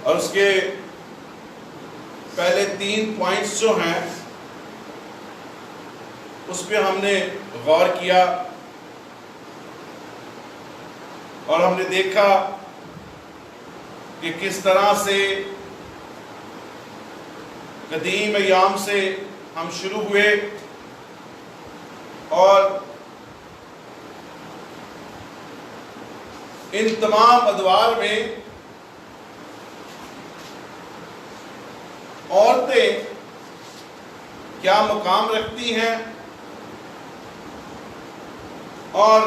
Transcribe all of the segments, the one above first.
اور اس کے پہلے 3 پوائنٹس جو ہیں اس پہ ہم نے غور کیا، اور ہم نے دیکھا کہ کس طرح سے قدیم ایام سے ہم شروع ہوئے اور ان تمام ادوار میں عورتیں کیا مقام رکھتی ہیں، اور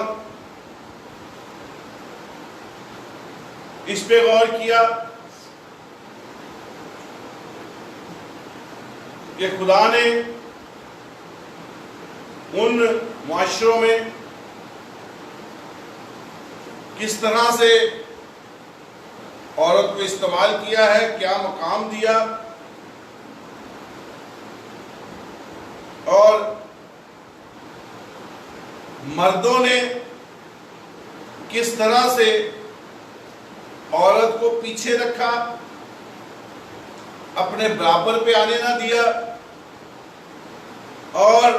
اس پہ غور کیا کہ خدا نے ان معاشروں میں کس طرح سے عورت کو استعمال کیا ہے، کیا مقام دیا، اور مردوں نے کس طرح سے عورت کو پیچھے رکھا، اپنے برابر پہ آنے نہ دیا، اور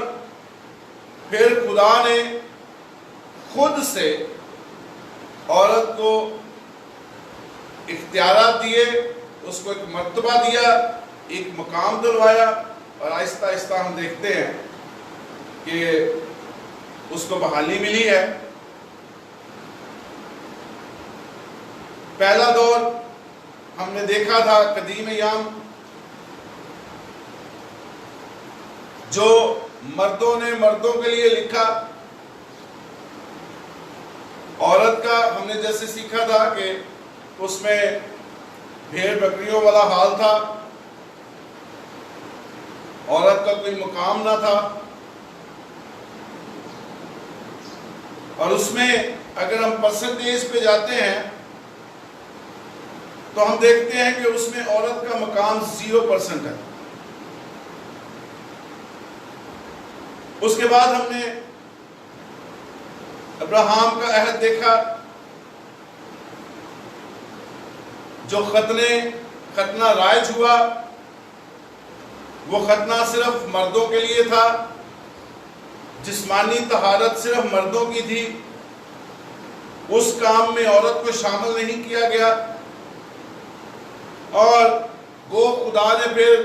پھر خدا نے خود سے عورت کو اختیارات دیے، اس کو ایک مرتبہ دیا، ایک مقام دلوایا، اور آہستہ آہستہ ہم دیکھتے ہیں کہ اس کو بحالی ملی ہے۔ پہلا دور ہم نے دیکھا تھا قدیم ایام، جو مردوں نے مردوں کے لیے لکھا، عورت کا ہم نے جیسے سیکھا تھا کہ اس میں بھیڑ بکریوں والا حال تھا، عورت کا کوئی مقام نہ تھا، اور اس میں اگر ہم پرسنٹیج پہ جاتے ہیں تو ہم دیکھتے ہیں کہ اس میں عورت کا مقام 0% ہے۔ اس کے بعد ہم نے ابراہیم کا عہد دیکھا، جو ختنہ رائج ہوا، وہ ختنہ صرف مردوں کے لیے تھا، جسمانی طہارت صرف مردوں کی تھی، اس کام میں عورت کو شامل نہیں کیا گیا، اور گو خدا نے پھر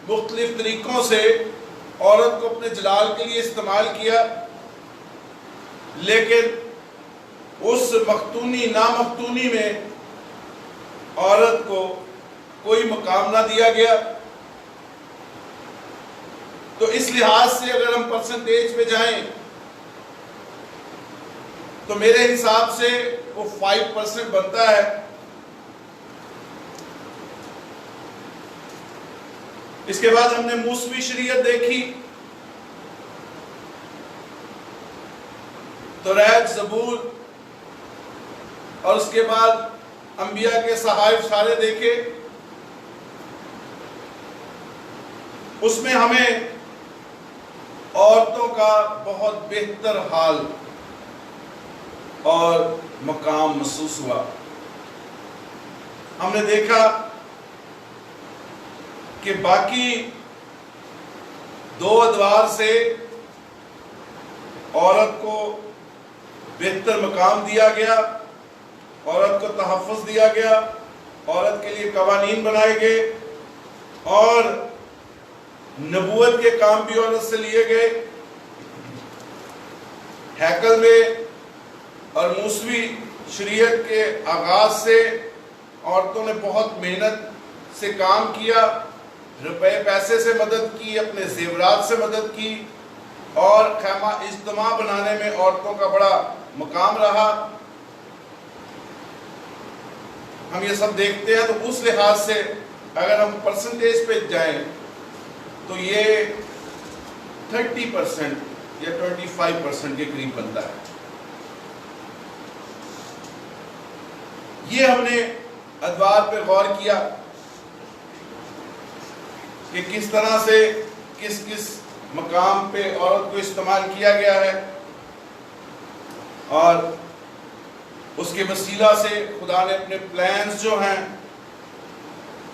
مختلف طریقوں سے عورت کو اپنے جلال کے لیے استعمال کیا، لیکن اس مختونی نامختونی میں عورت کو کوئی مقام نہ دیا گیا۔ تو اس لحاظ سے اگر ہم پرسنٹیج پہ جائیں تو میرے حساب سے وہ 5% بنتا ہے۔ اس کے بعد ہم نے موسوی شریعت دیکھی، توریت، زبور، اور اس کے بعد انبیاء کے صحائف سارے دیکھے۔ اس میں ہمیں عورتوں کا بہت بہتر حال اور مقام محسوس ہوا۔ ہم نے دیکھا کہ باقی 2 ادوار سے عورت کو بہتر مقام دیا گیا، عورت کو تحفظ دیا گیا، عورت کے لیے قوانین بنائے گئے، اور نبوت کے کام بھی عورت سے لیے گئے۔ ہیکل میں اور موسوی شریعت کے آغاز سے عورتوں نے بہت محنت سے کام کیا، روپے پیسے سے مدد کی، اپنے زیورات سے مدد کی، اور خیمہ اجتماع بنانے میں عورتوں کا بڑا مقام رہا۔ ہم یہ سب دیکھتے ہیں، تو اس لحاظ سے اگر ہم پرسنٹیج پہ جائیں تو یہ 30% یا 25% کے قریب بنتا ہے۔ یہ ہم نے ادوار پہ غور کیا کہ کس طرح سے کس کس مقام پہ عورت کو استعمال کیا گیا ہے، اور اس کے وسیلہ سے خدا نے اپنے پلانز جو ہیں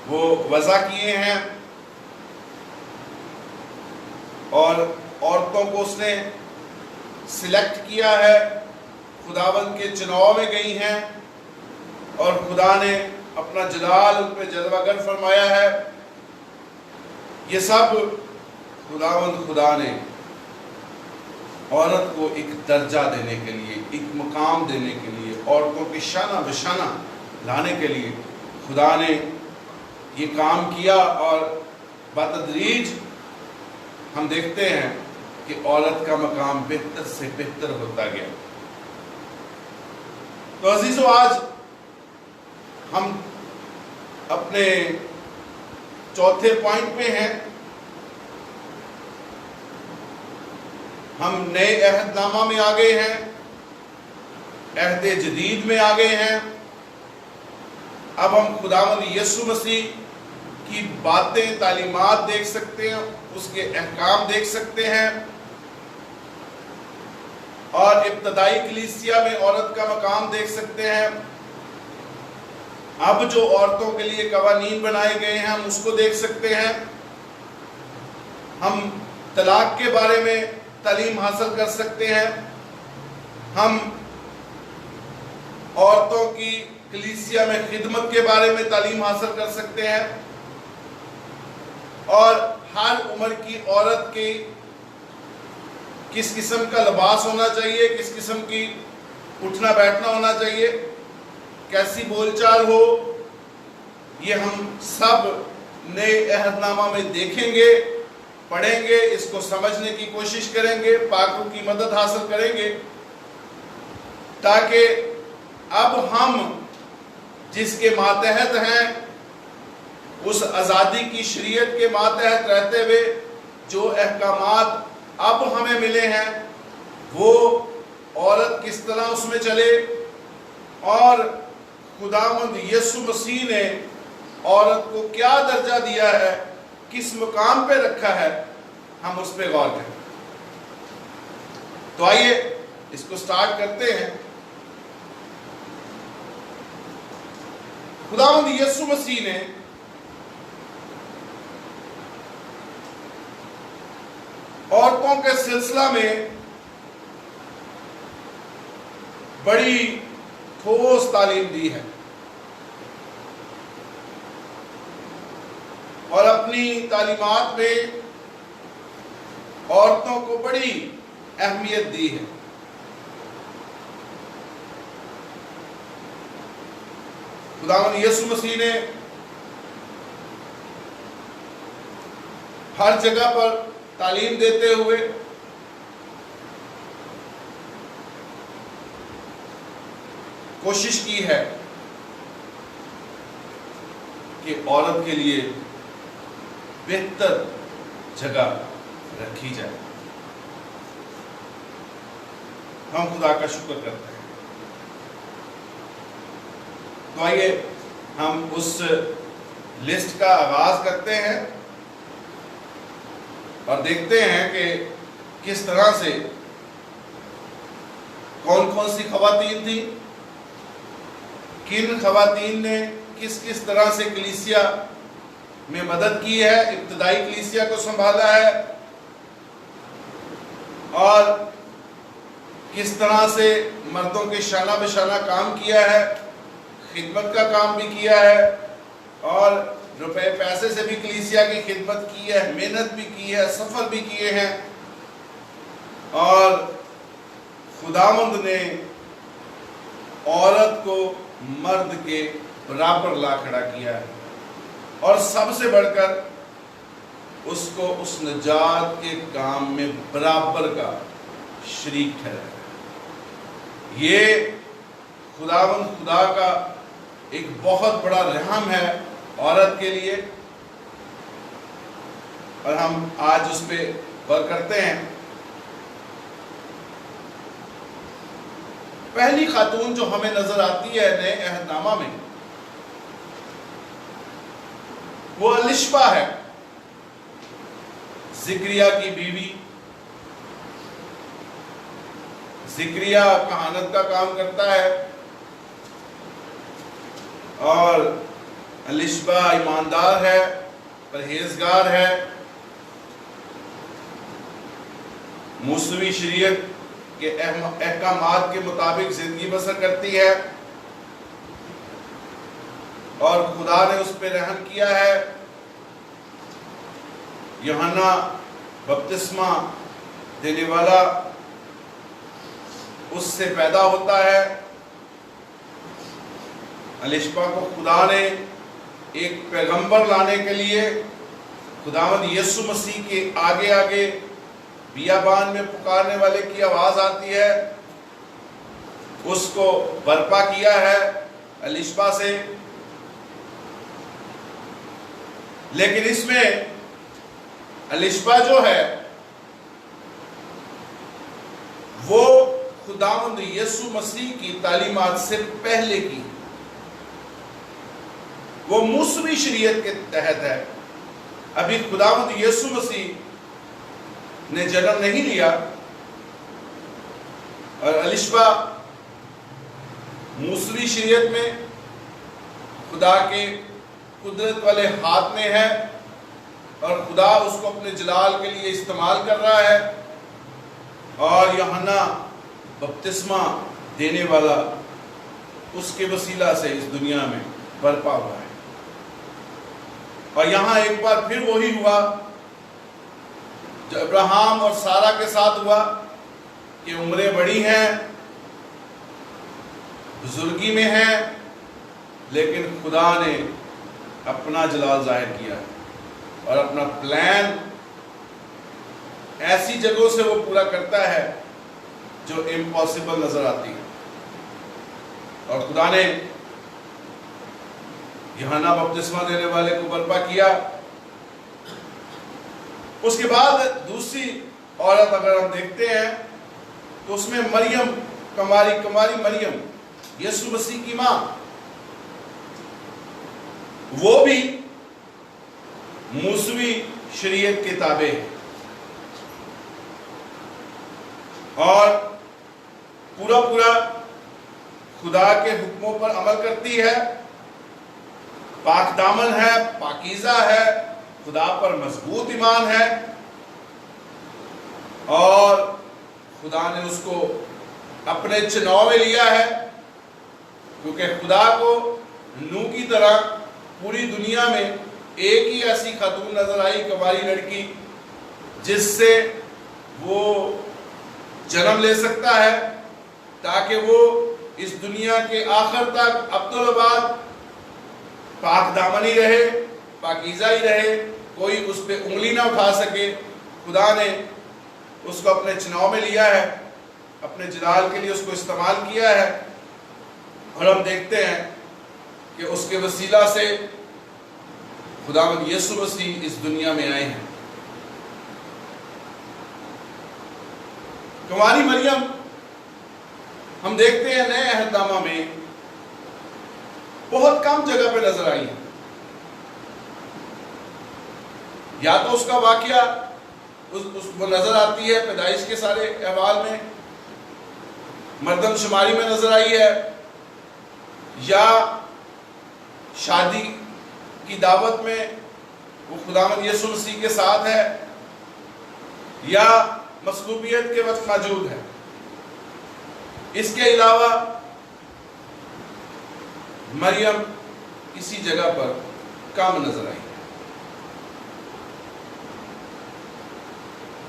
وہ وضع کیے ہیں، اور عورتوں کو اس نے سلیکٹ کیا ہے، خداوند کے چناؤ میں گئی ہیں، اور خدا نے اپنا جلال ان پہ جلوہ گر فرمایا ہے۔ یہ سب خداوند خدا نے عورت کو ایک درجہ دینے کے لیے، ایک مقام دینے کے لیے، عورتوں کے شانہ بشانہ لانے کے لیے خدا نے یہ کام کیا، اور بتدریج ہم دیکھتے ہیں کہ عورت کا مقام بہتر سے بہتر ہوتا گیا۔ تو عزیزو، آج ہم اپنے چوتھے پوائنٹ پہ ہیں۔ ہم نئے عہد نامہ میں آ گئے ہیں، عہد جدید میں آ گئے ہیں۔ اب ہم خداوند یسوع مسیح کی باتیں، تعلیمات دیکھ سکتے ہیں، اس کے احکام دیکھ سکتے ہیں، اور ابتدائی کلیسیا میں عورت کا مقام دیکھ سکتے ہیں۔ اب جو عورتوں کے لیے قوانین بنائے گئے ہیں، ہم اس کو دیکھ سکتے ہیں۔ ہم طلاق کے بارے میں تعلیم حاصل کر سکتے ہیں۔ ہم عورتوں کی کلیسیا میں خدمت کے بارے میں تعلیم حاصل کر سکتے ہیں، اور ہر عمر کی عورت کی کس قسم کا لباس ہونا چاہیے، کس قسم کی اٹھنا بیٹھنا ہونا چاہیے، کیسی بول چال ہو، یہ ہم سب نئے عہد نامہ میں دیکھیں گے، پڑھیں گے، اس کو سمجھنے کی کوشش کریں گے، پاک روح کی مدد حاصل کریں گے، تاکہ اب ہم جس کے ماتحت ہیں، اس آزادی کی شریعت کے ماتحت رہتے ہوئے جو احکامات اب ہمیں ملے ہیں، وہ عورت کس طرح اس میں چلے، اور خداوند یسوع مسیح نے عورت کو کیا درجہ دیا ہے، کس مقام پہ رکھا ہے، ہم اس پہ غور کریں۔ تو آئیے اس کو سٹارٹ کرتے ہیں۔ خداوند یسوع مسیح نے عورتوں کے سلسلہ میں بڑی ٹھوس تعلیم دی ہے، اور اپنی تعلیمات میں عورتوں کو بڑی اہمیت دی ہے۔ خداوند یسوع مسیح نے ہر جگہ پر تعلیم دیتے ہوئے کوشش کی ہے کہ عورت کے لیے بہتر جگہ رکھی جائے۔ ہم خدا کا شکر کرتے ہیں۔ تو آئیے ہم اس لسٹ کا آغاز کرتے ہیں اور دیکھتے ہیں کہ کس طرح سے کون کون سی خواتین تھیں، کن خواتین نے کس کس طرح سے کلیسیا میں مدد کی ہے، ابتدائی کلیسیا کو سنبھالا ہے، اور کس طرح سے مردوں کے شانہ بشانہ کام کیا ہے، خدمت کا کام بھی کیا ہے، اور روپے پیسے سے بھی کلیسیا کی خدمت کی ہے، محنت بھی کی ہے، سفر بھی کیے ہیں، اور خداوند نے عورت کو مرد کے برابر لا کھڑا کیا ہے، اور سب سے بڑھ کر اس کو اس نجات کے کام میں برابر کا شریک ٹھہرایا۔ یہ خداوند خدا کا ایک بہت بڑا رحم ہے عورت کے لیے، اور ہم آج اس پہ غور کرتے ہیں۔ پہلی خاتون جو ہمیں نظر آتی ہے نئے عہد نامہ میں، وہ الشبا ہے، زکریا کی بیوی۔ زکریا کہانت کا کام کرتا ہے، اور الشبہ ایماندار ہے، پرہیزگار ہے، موسوی شریعت کے احکامات کے مطابق زندگی بسر کرتی ہے، اور خدا نے اس پہ رحم کیا ہے۔ یوحنا بپتسمہ دینے والا اس سے پیدا ہوتا ہے۔ الشبہ کو خدا نے ایک پیغمبر لانے کے لیے خداوند یسوع مسیح کے آگے آگے بیابان میں پکارنے والے کی آواز آتی ہے، اس کو برپا کیا ہے الشبہ سے۔ لیکن اس میں الشبہ جو ہے وہ خداوند یسوع مسیح کی تعلیمات سے پہلے کی، وہ موسوی شریعت کے تحت ہے۔ ابھی خداوند یسوع مسیح نے جنم نہیں لیا، اور الشبہ موسوی شریعت میں خدا کے قدرت والے ہاتھ میں ہے، اور خدا اس کو اپنے جلال کے لیے استعمال کر رہا ہے، اور یوحنا بپتسمہ دینے والا اس کے وسیلہ سے اس دنیا میں برپا ہوا ہے۔ اور یہاں ایک بار پھر وہی ہوا جو ابراہیم اور سارہ کے ساتھ ہوا کہ عمریں بڑی ہیں، بزرگی میں ہیں، لیکن خدا نے اپنا جلال ظاہر کیا اور اپنا پلان ایسی جگہوں سے وہ پورا کرتا ہے جو امپاسبل نظر آتی ہے۔ اور خدا نے یوحنا بپتسمہ دینے والے کو برپا کیا۔ اس کے بعد دوسری عورت اگر ہم دیکھتے ہیں تو اس میں مریم، کماری مریم، یسوع مسیح کی ماں، وہ بھی موسوی شریعت کے تابع ہے، اور پورا خدا کے حکموں پر عمل کرتی ہے، پاک دامن ہے، پاکیزہ ہے، خدا پر مضبوط ایمان ہے، اور خدا نے اس کو اپنے چناؤ میں لیا ہے، کیونکہ خدا کو نوح کی طرح پوری دنیا میں ایک ہی ایسی خاتون نظر آئی، کنواری لڑکی، جس سے وہ جنم لے سکتا ہے، تاکہ وہ اس دنیا کے آخر تک عبدالآباد پاک دامنی رہے، پاکیزہ ہی رہے، کوئی اس پہ انگلی نہ اٹھا سکے۔ خدا نے اس کو اپنے چناؤ میں لیا ہے، اپنے جلال کے لیے اس کو استعمال کیا ہے، اور ہم دیکھتے ہیں کہ اس کے وسیلہ سے خداوند یسوع مسیح اس دنیا میں آئے ہیں۔ کنواری مریم ہم دیکھتے ہیں نئے عہد نامہ میں بہت کم جگہ پہ نظر آئی ہیں۔ یا تو اس کا واقعہ وہ نظر آتی ہے پیدائش کے سارے احوال میں، مردم شماری میں نظر آئی ہے، یا شادی کی دعوت میں وہ خداوند یسوع مسیح کے ساتھ ہے، یا مصلوبیت کے وقت موجود ہے۔ اس کے علاوہ مریم کسی جگہ پر کم نظر آئی،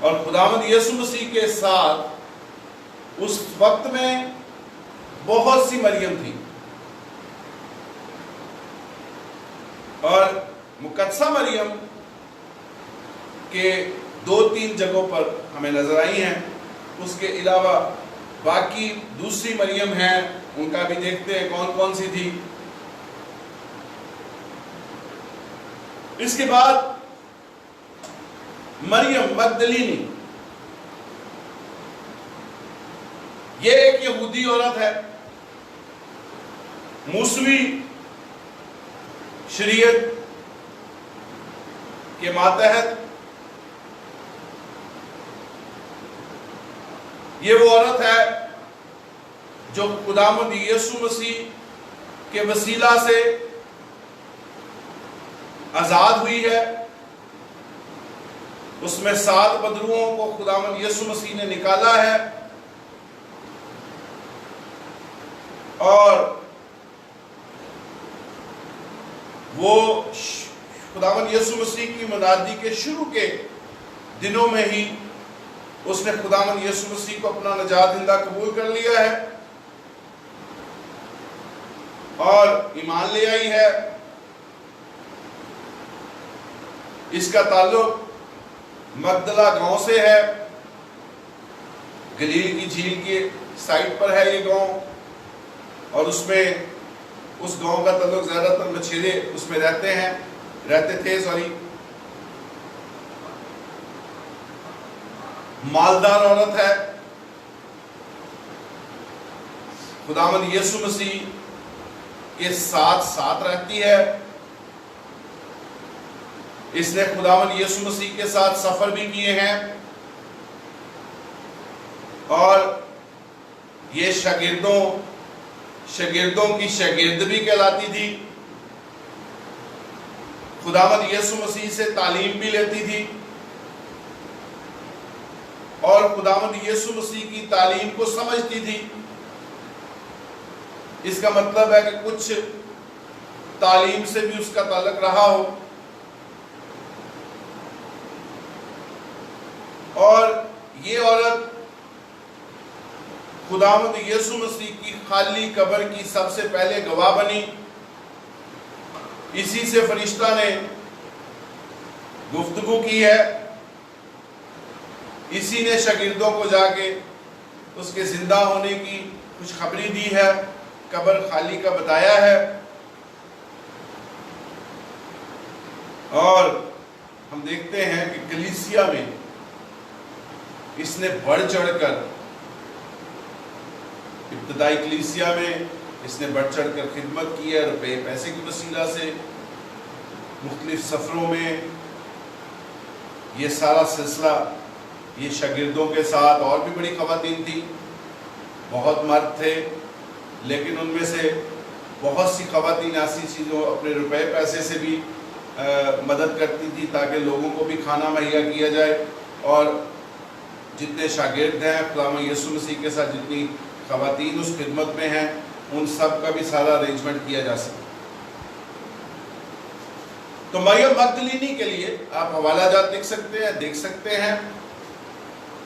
اور خداوند یسوع مسیح کے ساتھ اس وقت میں بہت سی مریم تھی، اور مقدسہ مریم کے 2-3 جگہوں پر ہمیں نظر آئی ہیں۔ اس کے علاوہ باقی دوسری مریم ہیں، ان کا بھی دیکھتے ہیں کون کون سی تھی۔ اس کے بعد مریم مگدلینی، یہ ایک یہودی عورت ہے، موسوی شریعت کے ماتحت یہ وہ عورت ہے جو خداوند یسوع مسیح کے وسیلہ سے آزاد ہوئی ہے، اس میں 7 بدروؤں کو خداوند یسوع مسیح نے نکالا ہے، اور وہ خداوند یسوع مسیح کی منادی کے شروع کے دنوں میں ہی اس نے خداوند یسوع مسیح کو اپنا نجات دہندہ قبول کر لیا ہے اور ایمان لے آئی ہے۔ اس کا تعلق مگدلہ گاؤں سے ہے، گلیل کی جھیل کی سائٹ پر ہے یہ گاؤں، اور اس گاؤں کا تعلق زیادہ تر مچھیرے اس میں رہتے تھے، مالدار عورت ہے، خداوند یسوع مسیح کے ساتھ رہتی ہے۔ اس نے خداوند یسوع مسیح کے ساتھ سفر بھی کیے ہیں، اور یہ شاگردوں کی شاگرد بھی کہلاتی تھی، خداوند یسوع مسیح سے تعلیم بھی لیتی تھی، اور خداوند یسوع مسیح کی تعلیم کو سمجھتی تھی۔ اس کا مطلب ہے کہ کچھ تعلیم سے بھی اس کا تعلق رہا ہو، اور یہ عورت خداوند یسوع مسیح کی خالی قبر کی سب سے پہلے گواہ بنی۔ اسی سے فرشتہ نے گفتگو کی ہے، اسی نے شاگردوں کو جا کے اس کے زندہ ہونے کی خوشخبری دی ہے، قبر خالی کا بتایا ہے۔ اور ہم دیکھتے ہیں کہ کلیسیا میں اس نے بڑھ چڑھ کر، ابتدائی کلیسیا میں اس نے بڑھ چڑھ کر خدمت کی ہے، روپے پیسے کی وسیلہ سے، مختلف سفروں میں یہ سارا سلسلہ، یہ شاگردوں کے ساتھ اور بھی بڑی خواتین تھی، بہت مرد تھے، لیکن ان میں سے بہت سی خواتین ایسی چیزوں اپنے روپے پیسے سے بھی مدد کرتی تھی تاکہ لوگوں کو بھی کھانا مہیا کیا جائے، اور جتنے شاگرد ہیں خداوند یسوع مسیح کے ساتھ، جتنی خواتین اس خدمت میں ہیں، ان سب کا بھی سارا ارینجمنٹ کیا جا سکے۔ تو مریم مگدلینی کے لیے آپ حوالہ جات دیکھ سکتے ہیں،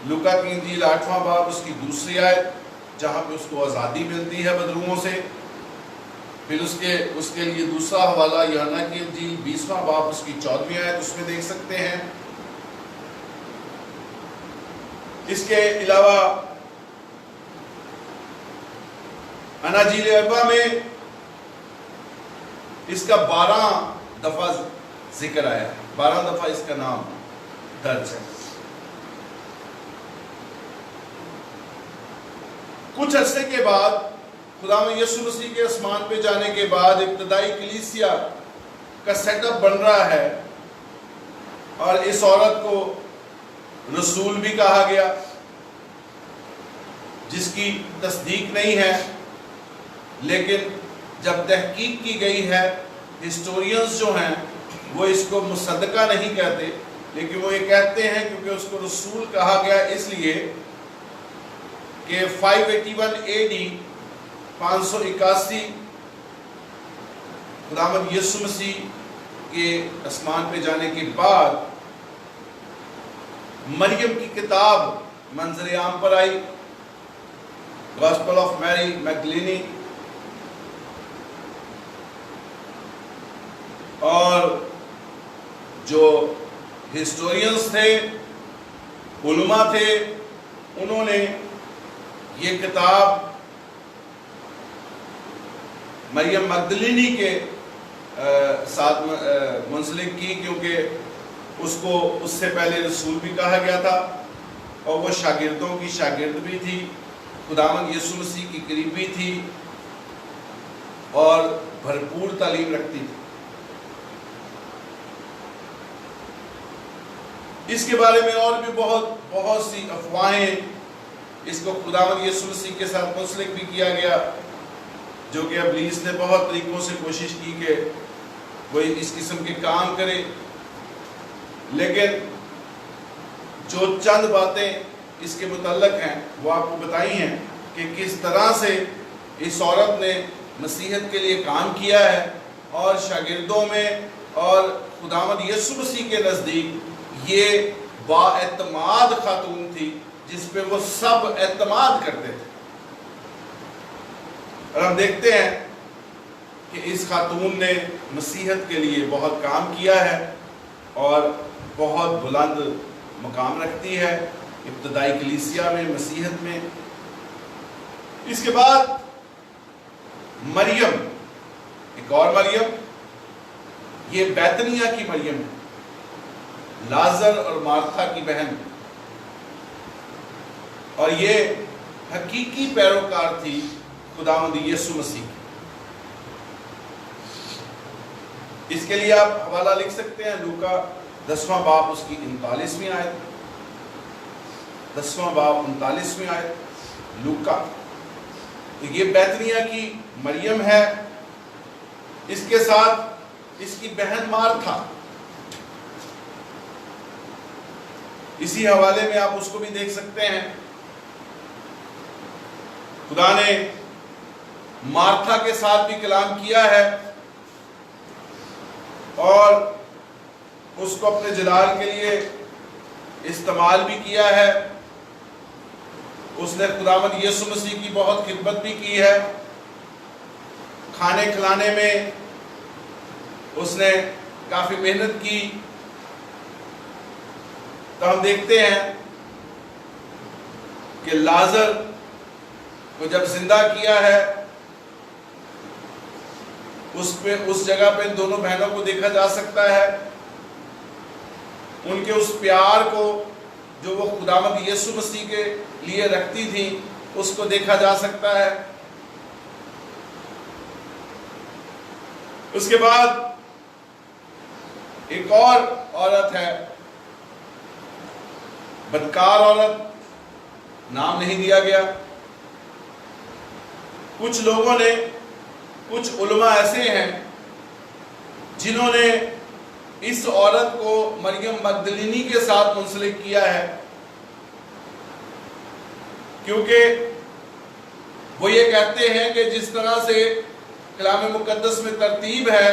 لوکا کی انجیل 8واں باب اس کی 2 آیت، جہاں پہ اس کو آزادی ملتی ہے بدروؤں سے۔ پھر اس کے لیے دوسرا حوالہ یوحنا کی انجیل 20واں باب اس کی 14ویں آیت، اس میں دیکھ سکتے ہیں۔ اس کے علاوہ اناجیل اربعہ میں اس کا 12 دفعہ ذکر آیا ہے، 12 دفعہ اس کا نام درج ہے۔ کچھ عرصے کے بعد خداوند یسوع مسیح کے آسمان پہ جانے کے بعد ابتدائی کلیسیا کا سیٹ اپ بن رہا ہے، اور اس عورت کو رسول بھی کہا گیا، جس کی تصدیق نہیں ہے، لیکن جب تحقیق کی گئی ہے، ہسٹورینز جو ہیں وہ اس کو مصدقہ نہیں کہتے، لیکن وہ یہ کہتے ہیں کیونکہ اس کو رسول کہا گیا اس لیے کہ 581 AD 581 خداوند یسوع مسیح کے آسمان پہ جانے کے بعد مریم کی کتاب منظر عام پر آئی، گاسپل آف میری میگدلینی، اور جو ہسٹورینز تھے، علماء تھے، انہوں نے یہ کتاب مریم مگدلینی کے ساتھ منسلک کی، کیونکہ اس کو اس سے پہلے رسول بھی کہا گیا تھا، اور وہ شاگردوں کی شاگرد بھی تھی، خداوند یسوع مسیح کی قریبی تھی، اور بھرپور تعلیم رکھتی تھی۔ اس کے بارے میں اور بھی بہت سی افواہیں، اس کو خداوند یسوع مسیح کے ساتھ منسلک بھی کیا گیا، جو کہ ابلیس نے بہت طریقوں سے کوشش کی کہ وہ اس قسم کے کام کرے، لیکن جو چند باتیں اس کے متعلق ہیں وہ آپ کو بتائی ہیں کہ کس طرح سے اس عورت نے مسیحیت کے لیے کام کیا ہے، اور شاگردوں میں اور خداوند یسوع مسیح کے نزدیک یہ با اعتماد خاتون تھی جس پہ وہ سب اعتماد کرتے تھے۔ اور ہم دیکھتے ہیں کہ اس خاتون نے مسیحیت کے لیے بہت کام کیا ہے اور بہت بلند مقام رکھتی ہے ابتدائی کلیسیا میں، مسیحیت میں۔ اس کے بعد مریم، ایک اور مریم، یہ بیتنیہ کی مریم ہے، لازر اور مارتھا کی بہن، اور یہ حقیقی پیروکار تھی خداوند یسوع مسیح کی۔ اس کے لیے آپ حوالہ لکھ سکتے ہیں لوکا 10واں باب اس کی 39ویں آیت، 10واں باب 39ویں آیت لوکا۔ یہ بیتنیہ کی مریم ہے، اس کے ساتھ اس کی بہن مارتھا۔ اسی حوالے میں آپ اس کو بھی دیکھ سکتے ہیں۔ خدا نے مارتھا کے ساتھ بھی کلام کیا ہے اور اس کو اپنے جلال کے لیے استعمال بھی کیا ہے۔ اس نے خداوند یسوع مسیح کی بہت خدمت بھی کی ہے، کھانے کھلانے میں اس نے کافی محنت کی۔ تو ہم دیکھتے ہیں کہ لازر کو جب زندہ کیا ہے، اس جگہ پہ دونوں بہنوں کو دیکھا جا سکتا ہے، ان کے اس پیار کو جو وہ خداوند یسوع مسیح کے لیے رکھتی تھی، اس کو دیکھا جا سکتا ہے۔ اس کے بعد ایک اور عورت ہے، بدکار عورت، نام نہیں دیا گیا۔ کچھ لوگوں نے، کچھ علماء ایسے ہیں جنہوں نے اس عورت کو مریم مگدلینی کے ساتھ منسلک کیا ہے، کیونکہ وہ یہ کہتے ہیں کہ جس طرح سے کلام مقدس میں ترتیب ہے،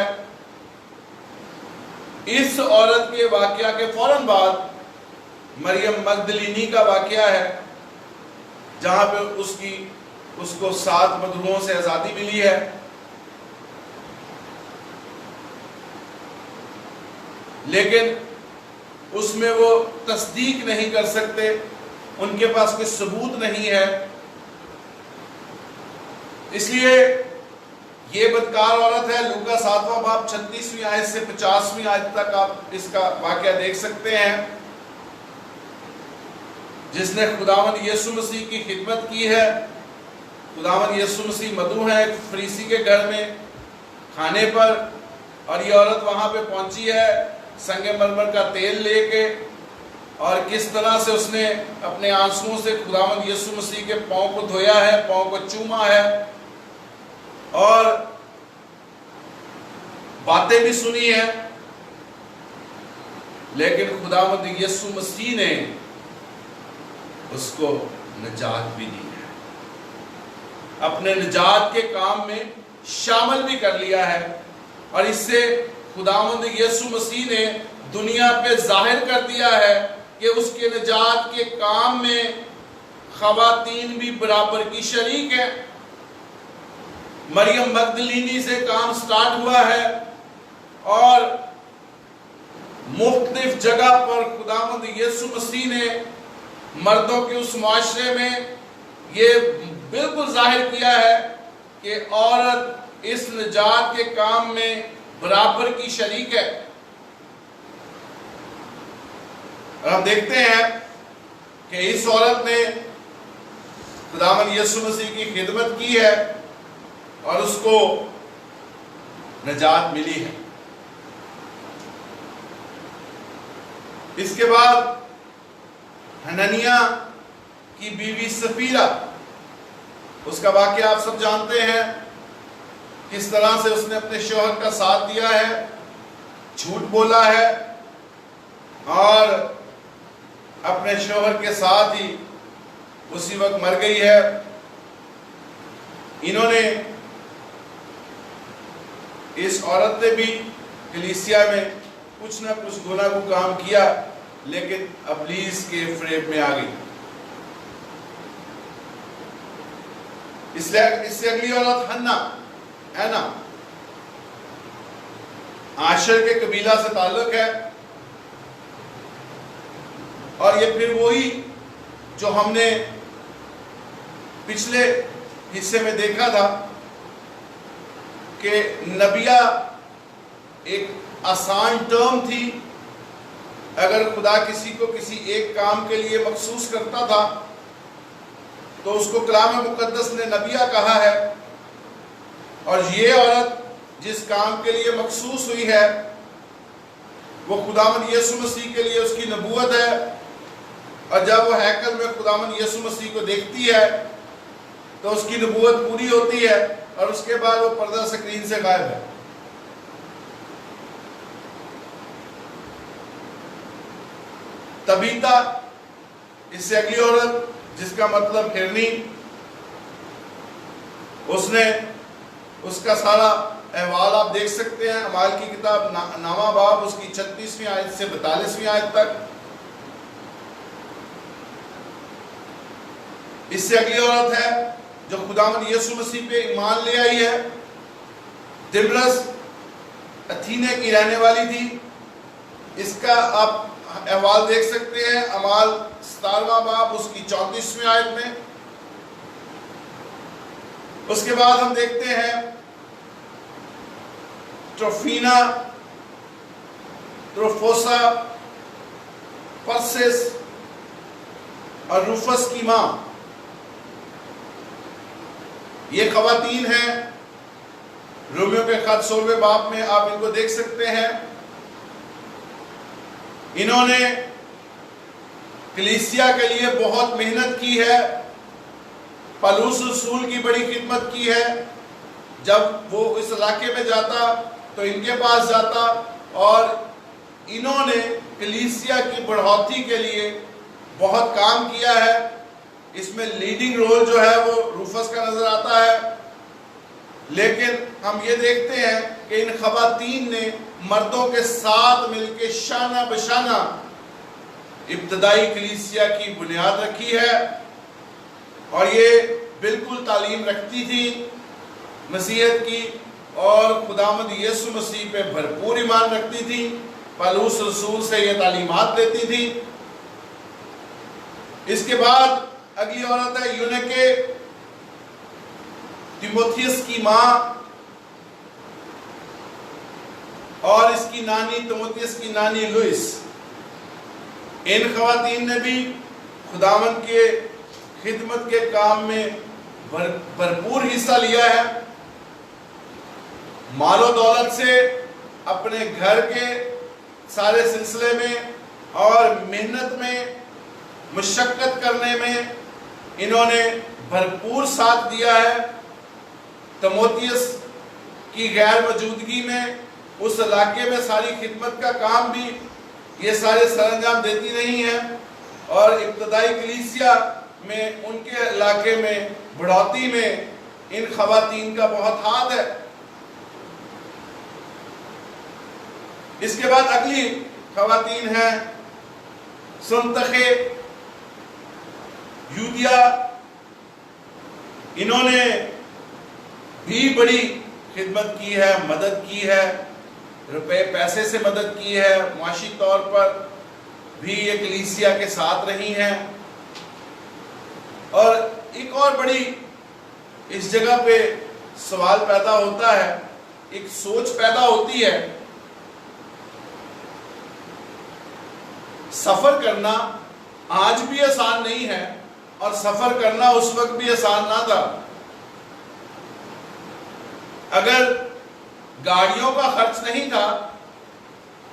اس عورت کے واقعہ کے فوراً بعد مریم مگدلینی کا واقعہ ہے، جہاں پہ اس کو 7 مدعوؤں سے آزادی ملی ہے۔ لیکن اس میں وہ تصدیق نہیں کر سکتے، ان کے پاس کوئی ثبوت نہیں ہے، اس لیے یہ بدکار عورت ہے۔ لوکا 7واں باب 36ویں آیت سے 50ویں آیت تک آپ اس کا واقعہ دیکھ سکتے ہیں، جس نے خداوند یسوع مسیح کی خدمت کی ہے۔ خداوند یسوع مسیح مدعو ہے ایک فریسی کے گھر میں کھانے پر، اور یہ عورت وہاں پہ پہنچی ہے سنگ مرمر کا تیل لے کے، اور کس طرح سے اس نے اپنے آنسوؤں سے خداوند یسوع مسیح کے پاؤں کو دھویا ہے، پاؤں کو چوما ہے، اور باتیں بھی سنی ہیں۔ لیکن خداوند یسوع مسیح نے اس کو نجات بھی دی ہے، اپنے نجات کے کام میں شامل بھی کر لیا ہے، اور اس سے خداوند یسوع مسیح نے دنیا پہ ظاہر کر دیا ہے کہ اس کے نجات کے کام میں خواتین بھی برابر کی شریک ہیں۔ مریم مگدلینی سے کام سٹارٹ ہوا ہے، اور مختلف جگہ پر خداوند یسوع مسیح نے مردوں کے اس معاشرے میں یہ بالکل ظاہر کیا ہے کہ عورت اس نجات کے کام میں برابر کی شریک ہے۔ اور ہم دیکھتے ہیں کہ اس عورت نے خداوند یسوع مسیح کی خدمت کی ہے اور اس کو نجات ملی ہے۔ اس کے بعد حنانیہ کی بیوی سفیرہ، اس کا واقعہ آپ سب جانتے ہیں، کس طرح سے اس نے اپنے شوہر کا ساتھ دیا ہے جھوٹ بولا ہے اور اپنے شوہر کے ساتھ ہی اسی وقت مر گئی ہے۔ انہوں نے اس عورت نے بھی کلیسیا میں کچھ نہ کچھ گناہ کو کام کیا، لیکن ابلیس کے فریب میں آ گئی۔ اس سے اگلی عورت حنا عاشر کے قبیلہ سے تعلق ہے، اور یہ پھر وہی جو ہم نے پچھلے حصے میں دیکھا تھا کہ نبیہ ایک آسان ٹرم تھی۔ اگر خدا کسی کو کسی ایک کام کے لیے مخصوص کرتا تھا تو اس کو کلام مقدس نے نبیہ کہا ہے، اور یہ عورت جس کام کے لیے مخصوص ہوئی ہے وہ خداوند یسوع مسیح کے لیے اس کی نبوت ہے، اور جب وہ ہیکل میں خداوند یسوع مسیح کو دیکھتی ہے تو اس کی نبوت پوری ہوتی ہے، اور اس کے بعد وہ پردہ سکرین سے غائب ہے۔ تبیتا اس سے اگلی عورت جس کا مطلب ہرنی، اس کا سارا احوال آپ دیکھ سکتے ہیں اعمال کی کتاب نامہ باب اس کی 36ویں آیت سے 42ویں آیت تک۔ اس سے اگلی عورت ہے جو خداوند یسوع مسیح پہ ایمان لے آئی ہے، دمرس اتھینے کی رہنے والی تھی۔ اس کا آپ احوال دیکھ سکتے ہیں اعمال 17واں باب اس کی 34ویں آیت میں۔ اس کے بعد ہم دیکھتے ہیں ٹروفینا، تروفوسا، پرسس اور روفس کی ماں، یہ خواتین ہیں۔ رومیو کے خط 16ویں باب میں آپ ان کو دیکھ سکتے ہیں۔ انہوں نے کلیسیا کے لیے بہت محنت کی ہے، پالوس رسول کی بڑی خدمت کی ہے۔ جب وہ اس علاقے میں جاتا تو ان کے پاس جاتا، اور انہوں نے کلیسیا کی بڑھوتی کے لیے بہت کام کیا ہے۔ اس میں لیڈنگ رول جو ہے وہ روفس کا نظر آتا ہے، لیکن ہم یہ دیکھتے ہیں کہ ان خواتین نے مردوں کے ساتھ مل کے شانہ بشانہ ابتدائی کلیسیا کی بنیاد رکھی ہے، اور یہ بالکل تعلیم رکھتی تھی مسیحیت کی، اور خداوند یسوع مسیح پہ بھرپور ایمان رکھتی تھی، پالوس رسول سے یہ تعلیمات لیتی تھی۔ اس کے بعد اگلی عورت ہے یونیکے، تیموتھیوس کی ماں، اور اس کی نانی تیموتھیوس کی نانی لوئس۔ ان خواتین نے بھی خداوند کے خدمت کے کام میں بھرپور حصہ لیا ہے۔ مال و دولت سے اپنے گھر کے سارے سلسلے میں اور محنت میں، مشقت کرنے میں انہوں نے بھرپور ساتھ دیا ہے۔ تیموتھیوس کی غیر موجودگی میں اس علاقے میں ساری خدمت کا کام بھی یہ سارے سر انجام دیتی نہیں ہیں، اور ابتدائی کلیسیا میں ان کے علاقے میں بڑھوتی میں ان خواتین کا بہت ہاتھ ہے۔ اس کے بعد اگلی خواتین ہیں سنتخے، یودیا۔ انہوں نے بھی بڑی خدمت کی ہے، مدد کی ہے، روپے پیسے سے مدد کی ہے، معاشی طور پر بھی یہ کلیسیا کے ساتھ رہی ہیں۔ اور ایک اور بڑی اس جگہ پہ سوال پیدا ہوتا ہے، ایک سوچ پیدا ہوتی ہے، سفر کرنا آج بھی آسان نہیں ہے، اور سفر کرنا اس وقت بھی آسان نہ تھا۔ اگر گاڑیوں کا خرچ نہیں تھا،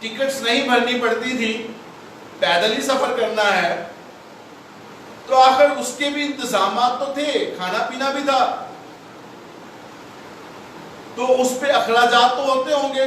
ٹکٹس نہیں بھرنی پڑتی تھی، پیدل ہی سفر کرنا ہے، تو آخر اس کے بھی انتظامات تو تھے، کھانا پینا بھی تھا، تو اس پہ اخراجات تو ہوتے ہوں گے۔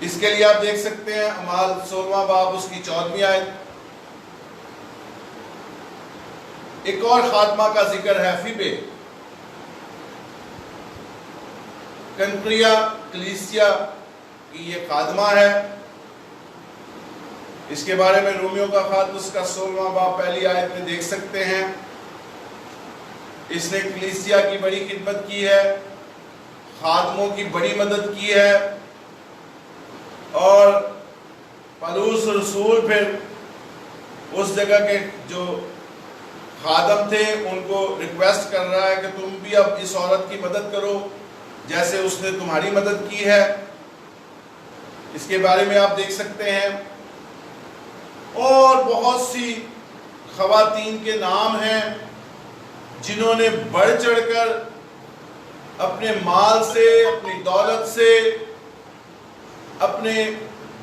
اس کے لیے آپ دیکھ سکتے ہیں اعمال 16واں باب اس کی 14ویں آیت. ایک اور خاتمہ کا ذکر ہے فیبے. کنکریا کلیسیا کی یہ خادمہ ہے. اس کے بارے میں رومیوں کا خط اس کا 16واں باب پہلی آیت میں دیکھ سکتے ہیں. اس نے کلیسیا کی بڑی خدمت کی ہے، خادموں کی بڑی مدد کی ہے، اور پولس رسول پھر اس جگہ کے جو خادم تھے ان کو ریکویسٹ کر رہا ہے کہ تم بھی اب اس عورت کی مدد کرو جیسے اس نے تمہاری مدد کی ہے. اس کے بارے میں آپ دیکھ سکتے ہیں. اور بہت سی خواتین کے نام ہیں جنہوں نے بڑھ چڑھ کر اپنے مال سے، اپنی دولت سے، اپنے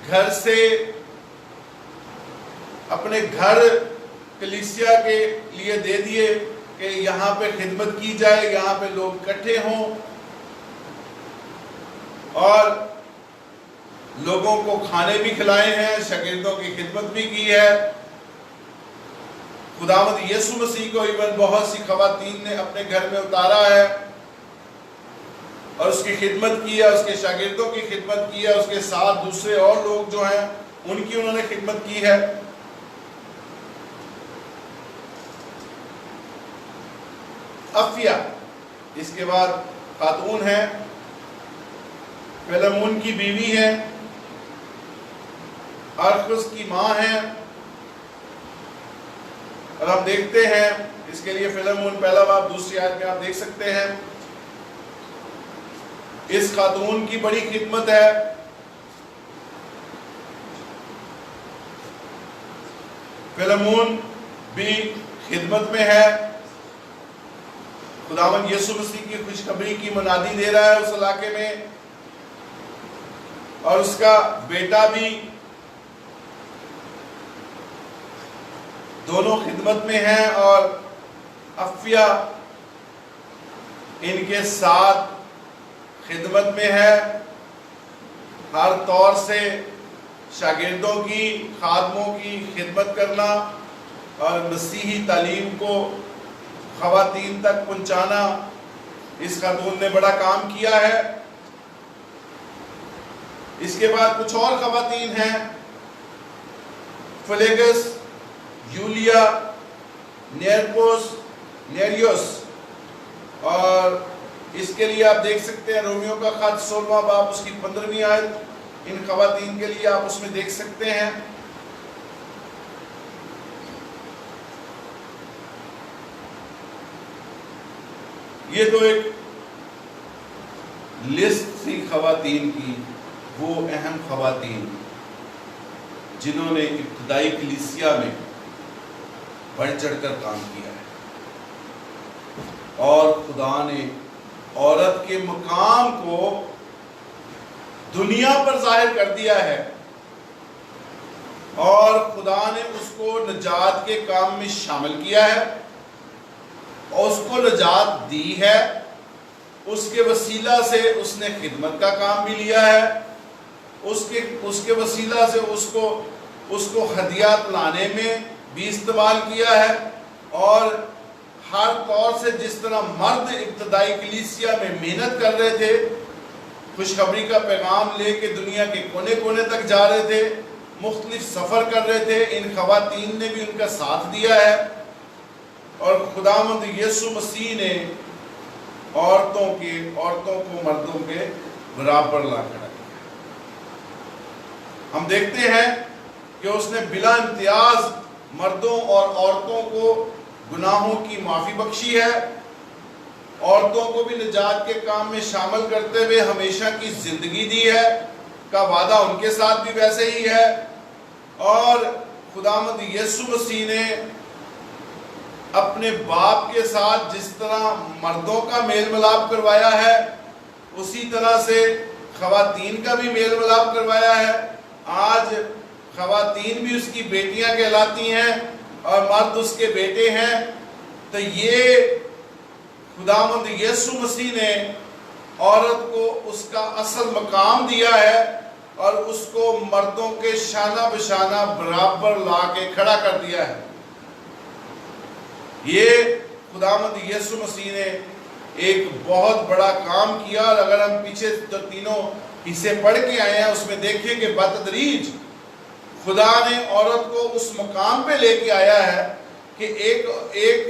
گھر سے، اپنے گھر کلیسیا کے لیے دے دیے کہ یہاں پہ خدمت کی جائے، یہاں پہ لوگ اکٹھے ہوں، اور لوگوں کو کھانے بھی کھلائے ہیں، شاگردوں کی خدمت بھی کی ہے. خداوند یسوع مسیح کو ایون بہت سی خواتین نے اپنے گھر میں اتارا ہے اور اس کی خدمت کی ہے، اس کے شاگردوں کی خدمت کی ہے، اس کے ساتھ دوسرے اور لوگ جو ہیں ان کی انہوں نے خدمت کی ہے. افیا اس کے بعد خاتون ہے، فلمون کی بیوی ہے، ارخس کی ماں ہے. اور ہم دیکھتے ہیں اس کے لیے فلمون پہلا باب دوسری آیت میں آپ دیکھ سکتے ہیں. اس خاتون کی بڑی خدمت ہے. فلمون بھی خدمت میں ہے. خداوند یسوع مسیح کی خوشخبری کی منادی دے رہا ہے اس علاقے میں، اور اس کا بیٹا بھی، دونوں خدمت میں ہیں. اور افیا ان کے ساتھ خدمت میں ہے، ہر طور سے شاگردوں کی، خادموں کی خدمت کرنا اور مسیحی تعلیم کو خواتین تک پہنچانا. اس خاتون نے بڑا کام کیا ہے. اس کے بعد کچھ اور خواتین ہیں، فلیگس، یولیا، نیریوس، اور اس کے لیے آپ دیکھ سکتے ہیں رومیوں کا خط 16واں باب اس کی 15ویں آیت. ان خواتین کے لیے آپ اس میں دیکھ سکتے ہیں. یہ تو ایک لسٹ تھی خواتین کی، وہ اہم خواتین جنہوں نے ابتدائی کلیسیا میں بڑھ چڑھ کر کام کیا ہے، اور خدا نے عورت کے مقام کو دنیا پر ظاہر کر دیا ہے، اور خدا نے اس کو نجات کے کام میں شامل کیا ہے، اور اس کو نجات دی ہے. اس کے وسیلہ سے اس نے خدمت کا کام بھی لیا ہے. اس کے وسیلہ سے اس کو ہدیات لانے میں بھی استعمال کیا ہے. اور ہر طور سے جس طرح مرد ابتدائی کلیسیا میں محنت کر رہے تھے، خوشخبری کا پیغام لے کے دنیا کے کونے کونے تک جا رہے تھے، مختلف سفر کر رہے تھے، ان خواتین نے بھی ان کا ساتھ دیا ہے. اور خداوند یسوع مسیح نے عورتوں کو مردوں کے برابر لا کھڑا کیا. ہم دیکھتے ہیں کہ اس نے بلا امتیاز مردوں اور عورتوں کو گناہوں کی معافی بخشی ہے. عورتوں کو بھی نجات کے کام میں شامل کرتے ہوئے ہمیشہ کی زندگی دی ہے. کا وعدہ ان کے ساتھ بھی ویسے ہی ہے. اور خداوند یسوع مسیح نے اپنے باپ کے ساتھ جس طرح مردوں کا میل ملاپ کروایا ہے، اسی طرح سے خواتین کا بھی میل ملاپ کروایا ہے. آج خواتین بھی اس کی بیٹیاں کہلاتی ہیں اور مرد اس کے بیٹے ہیں. تو یہ خداوند یسوع مسیح نے عورت کو اس کا اصل مقام دیا ہے، اور اس کو مردوں کے شانہ بشانہ برابر لا کے کھڑا کر دیا ہے۔ یہ خداوند یسوع مسیح نے ایک بہت بڑا کام کیا، اور اگر ہم پیچھے جو تینوں حصے پڑھ کے آئے ہیں اس میں دیکھیں کہ بتدریج خدا نے عورت کو اس مقام پہ لے کے آیا ہے کہ ایک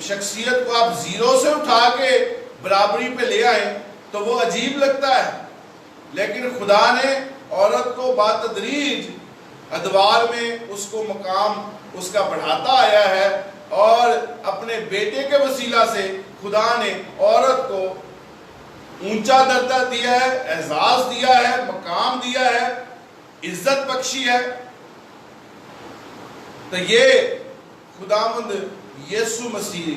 شخصیت کو آپ زیرو سے اٹھا کے برابری پہ لے آئیں تو وہ عجیب لگتا ہے، لیکن خدا نے عورت کو بتدریج ادوار میں اس کو مقام اس کا بڑھاتا آیا ہے، اور اپنے بیٹے کے وسیلہ سے خدا نے عورت کو اونچا درجہ دیا ہے، اعزاز دیا ہے، مقام دیا ہے، عزت بخشی ہے۔ تو یہ خداوند یسوع مسیح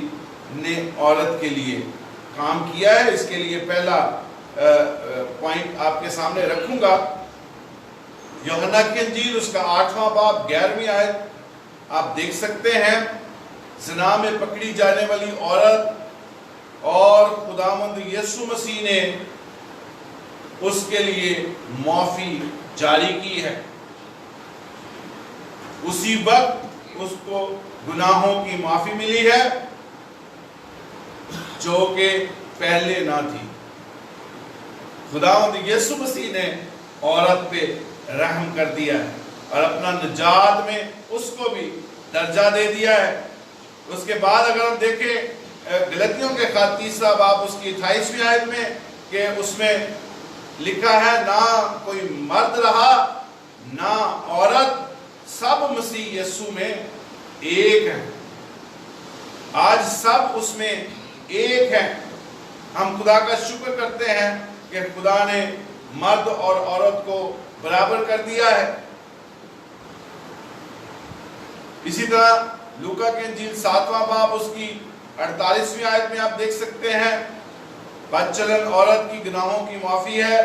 نے عورت کے لیے کام کیا ہے۔ اس کے لیے پہلا پوائنٹ آپ کے سامنے رکھوں گا، یوحنا کی انجیل اس کا 8واں باب 11ویں آیت آپ دیکھ سکتے ہیں۔ زنا میں پکڑی جانے والی عورت اور خداوند یسوع مسیح نے اس کے لیے معافی جاری کی ہے۔ اسی وقت اس کو گناہوں کی معافی ملی ہے جو کہ پہلے نہ تھی۔ خداوند یسوع مسیح نے عورت پہ رحم کر دیا ہے اور اپنا نجات میں اس کو بھی درجہ دے دیا ہے۔ اس کے بعد اگر ہم دیکھیں غلطیوں کے خط 3 باب اس کی 28ویں آیت میں، کہ اس میں لکھا ہے نہ کوئی مرد رہا نہ عورت، سب مسیح یسوع میں ایک ہیں۔ آج سب اس میں ایک ہیں۔ ہم خدا کا شکر کرتے ہیں کہ خدا نے مرد اور عورت کو برابر کر دیا ہے۔ اسی طرح لوکا کی انجیل 7واں باب اس کی 48ویں آیت میں آپ دیکھ سکتے ہیں، بد چلن عورت کی گناہوں کی معافی ہے۔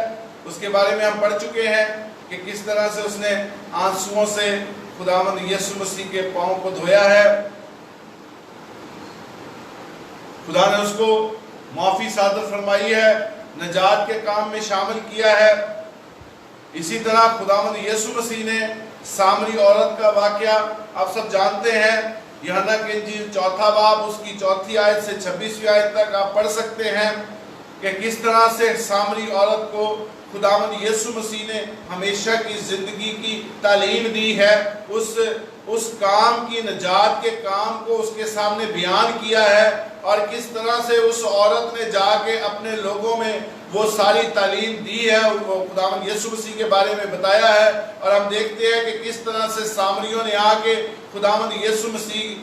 اس کے بارے میں ہم پڑھ چکے ہیں کہ کس طرح سے اس نے آنسوؤں سے خداوند یسوع مسیح کے پاؤں کو دھویا ہے۔ خدا نے اس کو معافی صادر فرمائی ہے، نجات کے کام میں شامل کیا ہے۔ اسی طرح خداوند یسوع مسیح نے سامری عورت کا واقعہ آپ سب جانتے ہیں، یوحنا کی انجیل 4 باب اس کی 4 آیت سے 26ویں آیت تک آپ پڑھ سکتے ہیں کہ کس طرح سے سامری عورت کو خداوند یسوع مسیح نے ہمیشہ کی زندگی کی تعلیم دی ہے، اس کام کی، نجات کے کام کو اس کے سامنے بیان کیا ہے، اور کس طرح سے اس عورت نے جا کے اپنے لوگوں میں وہ ساری تعلیم دی ہے، وہ خداوند یسوع مسیح کے بارے میں بتایا ہے۔ اور ہم دیکھتے ہیں کہ کس طرح سے سامریوں نے آ کے خداوند یسوع مسیح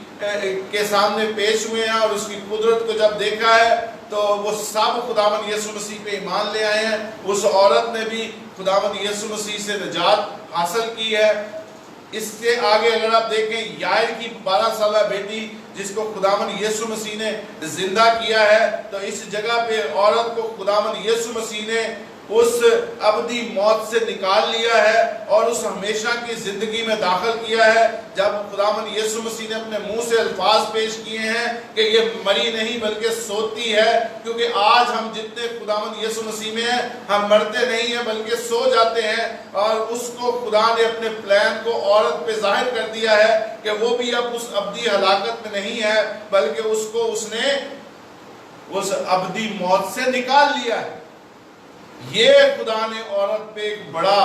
کے سامنے پیش ہوئے ہیں، اور اس کی قدرت کو جب دیکھا ہے تو وہ سب خداوند یسوع مسیح پہ ایمان لے آئے ہیں۔ اس عورت نے بھی خداوند یسوع مسیح سے نجات حاصل کی ہے۔ اس سے آگے اگر آپ دیکھیں یائر کی 12 سالہ بیٹی جس کو خداوند یسوع مسیح نے زندہ کیا ہے، تو اس جگہ پہ عورت کو خداوند یسوع مسیح نے اس ابدی موت سے نکال لیا ہے اور اس ہمیشہ کی زندگی میں داخل کیا ہے۔ جب خداوند یسوع مسیح نے اپنے منہ سے الفاظ پیش کیے ہیں کہ یہ مری نہیں بلکہ سوتی ہے، کیونکہ آج ہم جتنے خداوند یسوع مسیح میں ہیں ہم مرتے نہیں ہیں بلکہ سو جاتے ہیں، اور اس کو خدا نے اپنے پلان کو عورت پہ ظاہر کر دیا ہے کہ وہ بھی اب اس ابدی ہلاکت میں نہیں ہے بلکہ اس کو اس نے اس ابدی موت سے نکال لیا ہے۔ یہ خدا نے عورت پہ ایک بڑا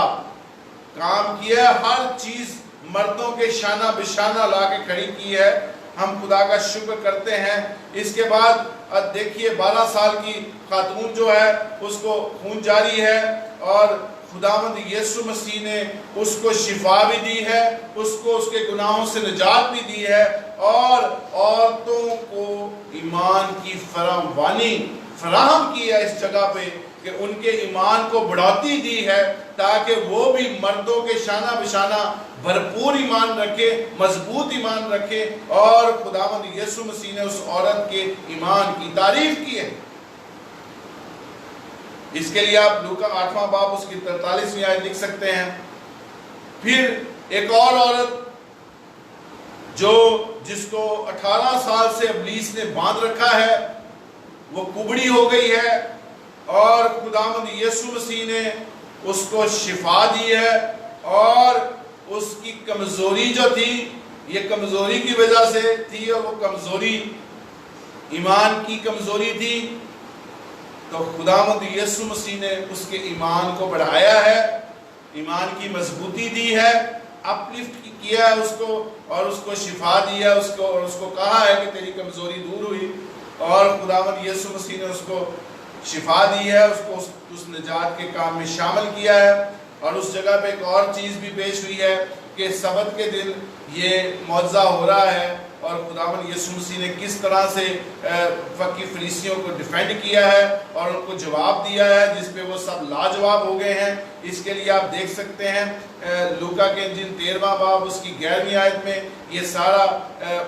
کام کیا ہے، ہر چیز مردوں کے شانہ بشانہ لا کے کھڑی کی ہے۔ ہم خدا کا شکر کرتے ہیں۔ اس کے بعد دیکھیے 12 سال کی خاتون جو ہے اس کو خون جاری ہے، اور خداوند یسوع مسیح نے اس کو شفا بھی دی ہے، اس کو اس کے گناہوں سے نجات بھی دی ہے، اور عورتوں کو ایمان کی فراہم کی ہے اس جگہ پہ کہ ان کے ایمان کو بڑھوتی دی ہے تاکہ وہ بھی مردوں کے شانہ بشانہ بھرپور ایمان رکھے، مضبوط ایمان رکھے، اور خداوند یسوع مسیح نے اس عورت کے ایمان کی تعریف کی ہے۔ اس کے لیے آپ لوکا 8واں باب اس کی 43ویں آیت لکھ سکتے ہیں۔ پھر ایک اور عورت جس کو 18 سال سے ابلیس نے باندھ رکھا ہے، وہ کبڑی ہو گئی ہے، اور خداوند یسوع مسیح نے اس کو شفا دی ہے، اور اس کی کمزوری جو تھی یہ کمزوری کی وجہ سے تھی، اور وہ کمزوری ایمان کی کمزوری تھی، تو خداوند یسوع مسیح نے اس کے ایمان کو بڑھایا ہے، ایمان کی مضبوطی دی ہے، اپلفٹ کیا ہے اس کو، اور اس کو شفا دی ہے، اور اس کو کہا ہے کہ تیری کمزوری دور ہوئی، اور خداوند یسوع مسیح نے اس کو شفا دی ہے، اس کو اس نجات کے کام میں شامل کیا ہے۔ اور اس جگہ پہ ایک اور چیز بھی پیش ہوئی ہے کہ سبت کے دن یہ معجزہ ہو رہا ہے، اور خداوند یسوع مسیح نے کس طرح سے فقی فریسیوں کو ڈیفینڈ کیا ہے اور ان کو جواب دیا ہے، جس پہ وہ سب لاجواب ہو گئے ہیں۔ اس کے لیے آپ دیکھ سکتے ہیں لوکا کے انجیل 13واں باب اس کی 11ویں آیت میں یہ سارا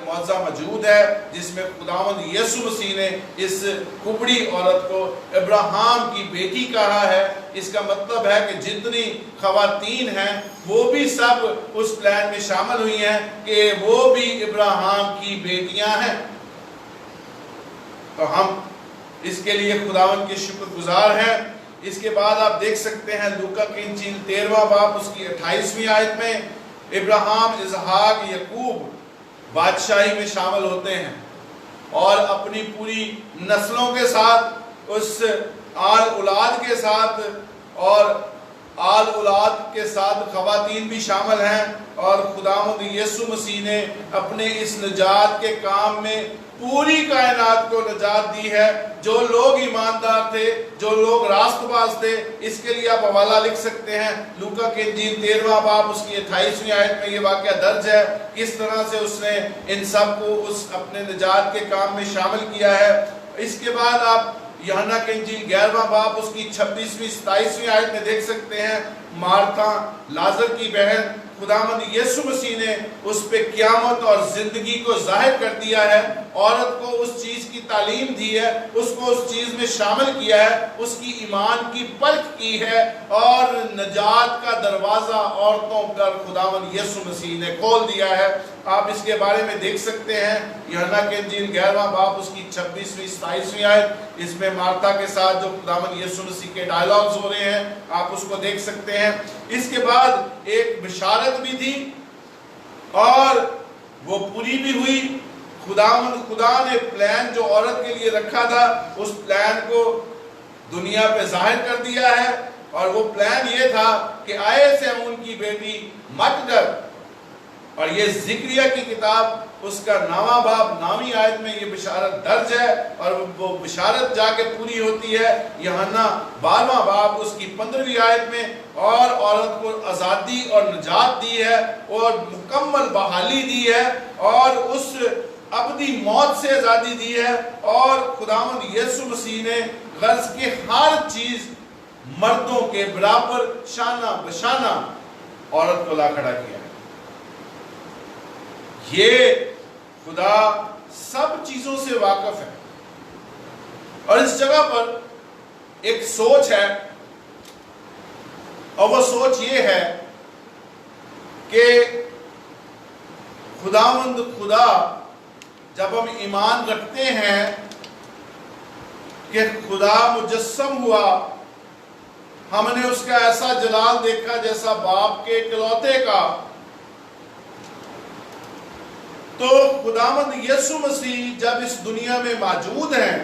معجزہ موجود ہے، جس میں خداوند یسوع مسیح نے اس کبڑی عورت کو ابراہیم کی بیٹی کہا ہے۔ اس کا مطلب ہے کہ جتنی خواتین ہیں وہ بھی سب اس پلان میں شامل ہوئی ہیں کہ وہ بھی ابراہیم کی بیٹیاں ہیں۔ تو ہم اس کے لیے خداوند کے شکر گزار ہیں۔ اس کے بعد آپ دیکھ سکتے ہیں لوکا کی انجیل 13واں باب اس کی 28ویں آیت میں ابراہیم، اسحاق، یعقوب بادشاہی میں شامل ہوتے ہیں، اور اپنی پوری نسلوں کے ساتھ، اس آل اولاد کے ساتھ، اور آل اولاد کے ساتھ خواتین بھی شامل ہیں، اور خداوند یسوع مسیح نے اپنے اس نجات کے کام میں پوری کائنات کو نجات دی ہے۔ جو لوگ ایماندار تھے، جو لوگ راست باز تھے، اس کے لیے آپ حوالہ لکھ سکتے ہیں لوکا کے انجیل 13واں باب اس کی 28ویں آیت میں یہ واقعہ درج ہے، کس طرح سے اس نے ان سب کو اس اپنے نجات کے کام میں شامل کیا ہے۔ اس کے بعد آپ یوحنا کے انجیل 11واں باب اس کی 26ویں 27ویں آیت میں دیکھ سکتے ہیں مارتھا، لازر کی بہن، خداوند یسوع مسیح نے اس پہ قیامت اور زندگی کو ظاہر کر دیا ہے، عورت کو اس چیز کی تعلیم دی ہے، اس کو اس چیز میں شامل کیا ہے، اس کی ایمان کی پرکھ کی ہے، اور نجات کا دروازہ عورتوں پر خداوند یسوع مسیح نے کھول دیا ہے۔ آپ اس کے بارے میں دیکھ سکتے ہیں یوحنا کے انجیل 11واں باب اس کی 26ویں 27ویں آیت، اس میں مارتھا کے ساتھ جو خداوند یسوع مسیح کے ڈائلاگز ہو رہے ہیں، آپ اس کو دیکھ سکتے ہیں۔ اس کے بعد ایک بشارت بھی تھی اور وہ پوری بھی ہوئی۔ خدا نے پلان جو عورت کے لیے رکھا تھا، اس پلان کو دنیا پہ ظاہر کر دیا ہے، اور وہ پلان یہ تھا کہ آئے سے ہم ان کی بیٹی مت ڈر۔ اور یہ ذکریہ کی کتاب اس کا 9واں باب 9ویں آیت میں یہ بشارت درج ہے، اور وہ بشارت جا کے پوری ہوتی ہے یوحنا 12واں باب اس کی 15ویں آیت میں، اور عورت کو آزادی اور نجات دی ہے، اور مکمل بحالی دی ہے، اور اس ابدی موت سے آزادی دی ہے، اور خداوند یسوع مسیح نے غرض کی ہر چیز مردوں کے برابر شانہ بشانہ عورت کو لا کھڑا کیا ہے۔ یہ خدا سب چیزوں سے واقف ہے، اور اس جگہ پر ایک سوچ ہے، اور وہ سوچ یہ ہے کہ خداوند خدا جب ہم ایمان رکھتے ہیں کہ خدا مجسم ہوا، ہم نے اس کا ایسا جلال دیکھا جیسا باپ کے اکلوتے کا، تو خداوند یسوع مسیح جب اس دنیا میں موجود ہیں،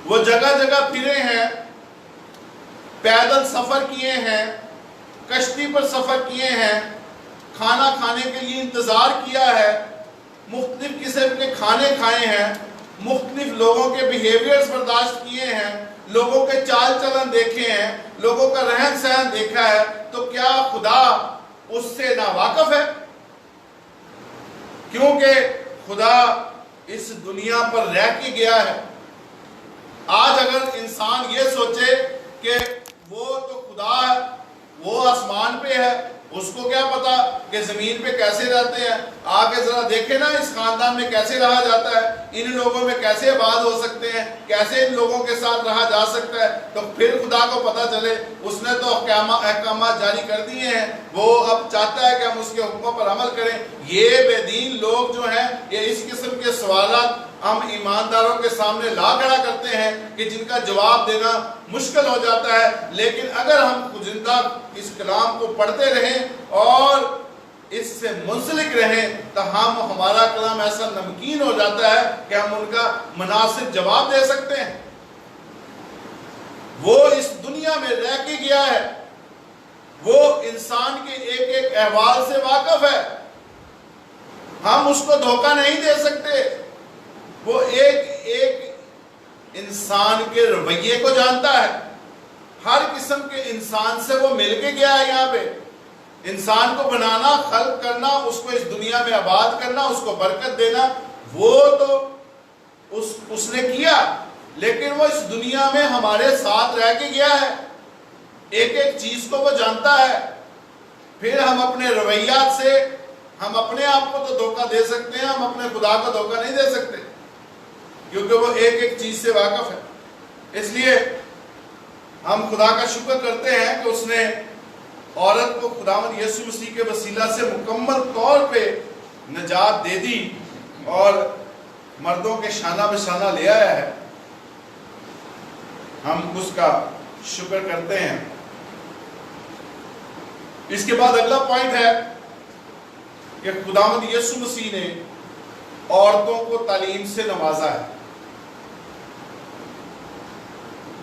وہ جگہ جگہ پھرے ہیں، پیدل سفر کیے ہیں، کشتی پر سفر کیے ہیں، کھانا کھانے کے لیے انتظار کیا ہے، مختلف قسم کے کھانے کھائے ہیں، مختلف لوگوں کے بیہیویئرز برداشت کیے ہیں، لوگوں کے چال چلن دیکھے ہیں، لوگوں کا رہن سہن دیکھا ہے، تو کیا خدا اس سے ناواقف ہے؟ کیونکہ خدا اس دنیا پر رہ کے گیا ہے۔ آج اگر انسان یہ سوچے کہ وہ تو خدا ہے، وہ آسمان پہ ہے، اس کو کیا پتا کہ زمین پہ کیسے رہتے ہیں، آگے ذرا دیکھیں نا اس خاندان میں کیسے رہا جاتا ہے، ان لوگوں میں کیسے آباد ہو سکتے ہیں، کیسے ان لوگوں کے ساتھ رہا جا سکتا ہے، تو پھر خدا کو پتا چلے اس نے تو احکامات جاری کر دیے ہیں، وہ اب چاہتا ہے کہ ہم اس کے حکموں پر عمل کریں۔ یہ بے دین لوگ جو ہیں، یہ اس قسم کے سوالات ہم ایمانداروں کے سامنے لا کھڑا کرتے ہیں کہ جن کا جواب دینا مشکل ہو جاتا ہے، لیکن اگر ہم خودزندہ اس کلام کو پڑھتے رہیں اور اس سے منسلک رہیں تو ہمارا کلام ایسا نمکین ہو جاتا ہے کہ ہم ان کا مناسب جواب دے سکتے ہیں۔ وہ اس دنیا میں رہ کے گیا ہے، وہ انسان کے ایک ایک احوال سے واقف ہے، ہم اس کو دھوکہ نہیں دے سکتے۔ وہ ایک ایک انسان کے رویے کو جانتا ہے، ہر قسم کے انسان سے وہ مل کے گیا ہے۔ یہاں پہ انسان کو بنانا، خلق کرنا، اس کو اس دنیا میں آباد کرنا، اس کو برکت دینا، وہ تو اس نے کیا، لیکن وہ اس دنیا میں ہمارے ساتھ رہ کے گیا ہے، ایک ایک چیز کو وہ جانتا ہے۔ پھر ہم اپنے رویات سے ہم اپنے آپ کو تو دھوکہ دے سکتے ہیں، ہم اپنے خدا کو دھوکہ نہیں دے سکتے، کیونکہ وہ ایک ایک چیز سے واقف ہے۔ اس لیے ہم خدا کا شکر کرتے ہیں کہ اس نے عورت کو خداوند یسوع مسیح کے وسیلہ سے مکمل طور پہ نجات دے دی اور مردوں کے شانہ بہ شانہ لے آیا ہے۔ ہم اس کا شکر کرتے ہیں۔ اس کے بعد اگلا پوائنٹ ہے کہ خداوند یسوع مسیح نے عورتوں کو تعلیم سے نوازا ہے،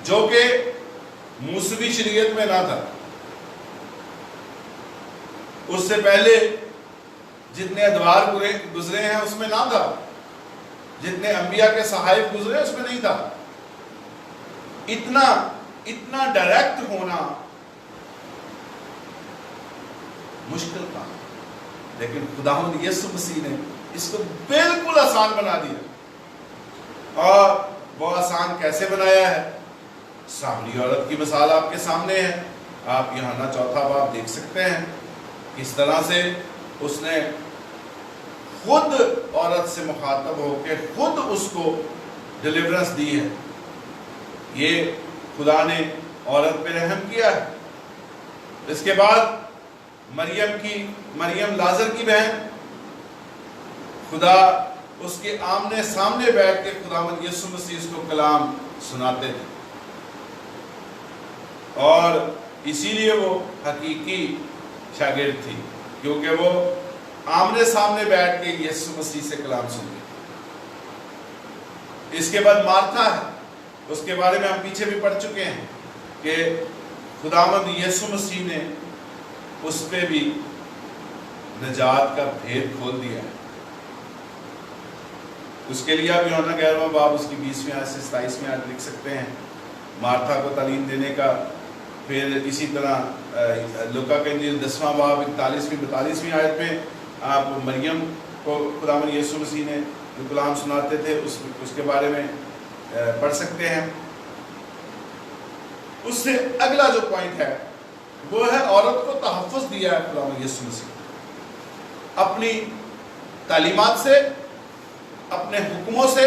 جو کہ موسوی شریعت میں نہ تھا۔ اس سے پہلے جتنے ادوار گزرے ہیں اس میں نہ تھا، جتنے انبیاء کے صحائف گزرے اس میں نہیں تھا۔ اتنا ڈائریکٹ ہونا مشکل کام، لیکن خداوند یسوع مسیح نے اس کو بالکل آسان بنا دیا۔ اور وہ آسان کیسے بنایا ہے؟ سامری عورت کی مثال آپ کے سامنے ہے، آپ یوحنا 4 باب دیکھ سکتے ہیں کس طرح سے اس نے خود عورت سے مخاطب ہو کے خود اس کو ڈیلیورنس دی ہے۔ یہ خدا نے عورت پہ رحم کیا ہے۔ اس کے بعد مریم لازر کی بہن، خدا اس کے آمنے سامنے بیٹھ کے خداوند یسوع مسیح اس کو کلام سناتے تھے، اور اسی لیے وہ حقیقی شاگرد تھی، کیونکہ وہ آمنے سامنے بیٹھ کے یسوع مسیح سے کلام سنتے۔ اس کے بعد مارتھا ہے، اس کے بارے میں ہم پیچھے بھی پڑھ چکے ہیں کہ خداوند یسوع مسیح نے اس پہ بھی نجات کا بھید کھول دیا ہے۔ اس کے لیے آپ یوحنا 11 باب اس کی 20ویں آیت سے 27ویں آیت لکھ سکتے ہیں، مارتھا کو تعلیم دینے کا۔ پھر اسی طرح لوکا کا انجیل 10واں باب 41ویں-42ویں آیت میں آپ مریم کو خداوند یسوع مسیح نے جو کلام سناتے تھے اس کے بارے میں پڑھ سکتے ہیں۔ اس سے اگلا جو پوائنٹ ہے وہ ہے عورت کو تحفظ دیا ہے خداوند یسوع مسیح، اپنی تعلیمات سے، اپنے حکموں سے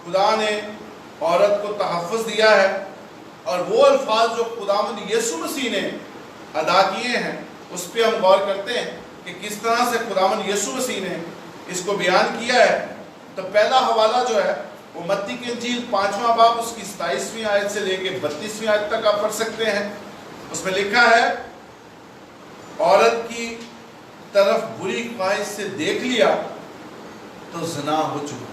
خدا نے عورت کو تحفظ دیا ہے، اور وہ الفاظ جو خداوند یسوع مسیح نے ادا کیے ہیں اس پہ ہم غور کرتے ہیں کہ کس طرح سے خداوند یسوع مسیح نے اس کو بیان کیا ہے۔ تو پہلا حوالہ جو ہے وہ متی کی انجیل 5واں باب اس کی 27ویں آیت سے لے کے 32ویں آیت تک آپ پڑھ سکتے ہیں۔ اس میں لکھا ہے، عورت کی طرف بری خواہش سے دیکھ لیا تو زنا ہو چکا۔